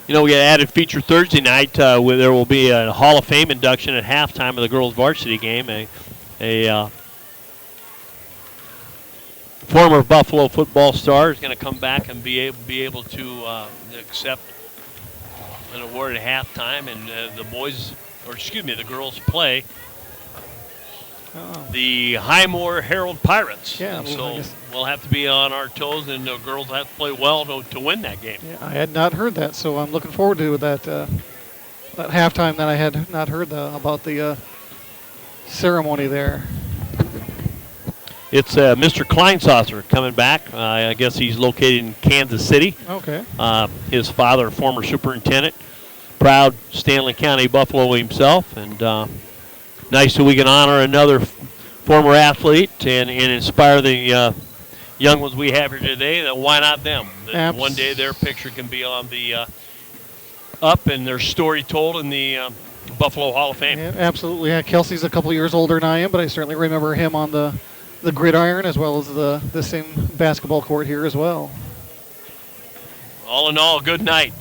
We got added feature Thursday night where there will be a Hall of Fame induction at halftime of the girls' varsity game. A former Buffalo football star is going to come back and be able to accept an award at halftime, and the girls play the Highmore Herald Pirates. Yeah, and so we'll have to be on our toes, and the girls have to play well to win that game. Yeah, I had not heard that, so I'm looking forward to that halftime that I had not heard about the ceremony there. It's Mr. Kleinsasser coming back. I guess he's located in Kansas City. Okay. His father, former superintendent, proud Stanley County Buffalo himself, and nice that we can honor another former athlete and inspire the young ones we have here today. That why not them? That one day their picture can be on the up and their story told in the Buffalo Hall of Fame. Yeah, absolutely. Yeah, Kelsey's a couple years older than I am, but I certainly remember him on the gridiron as well as the same basketball court here as well. All in all, good night.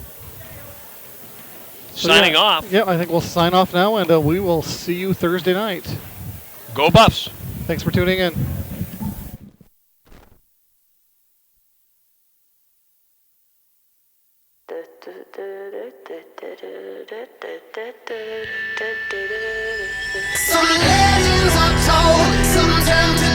So Signing off. Yeah, I think we'll sign off now, and we will see you Thursday night. Go Buffs. Thanks for tuning in. Some legends are told, some turn to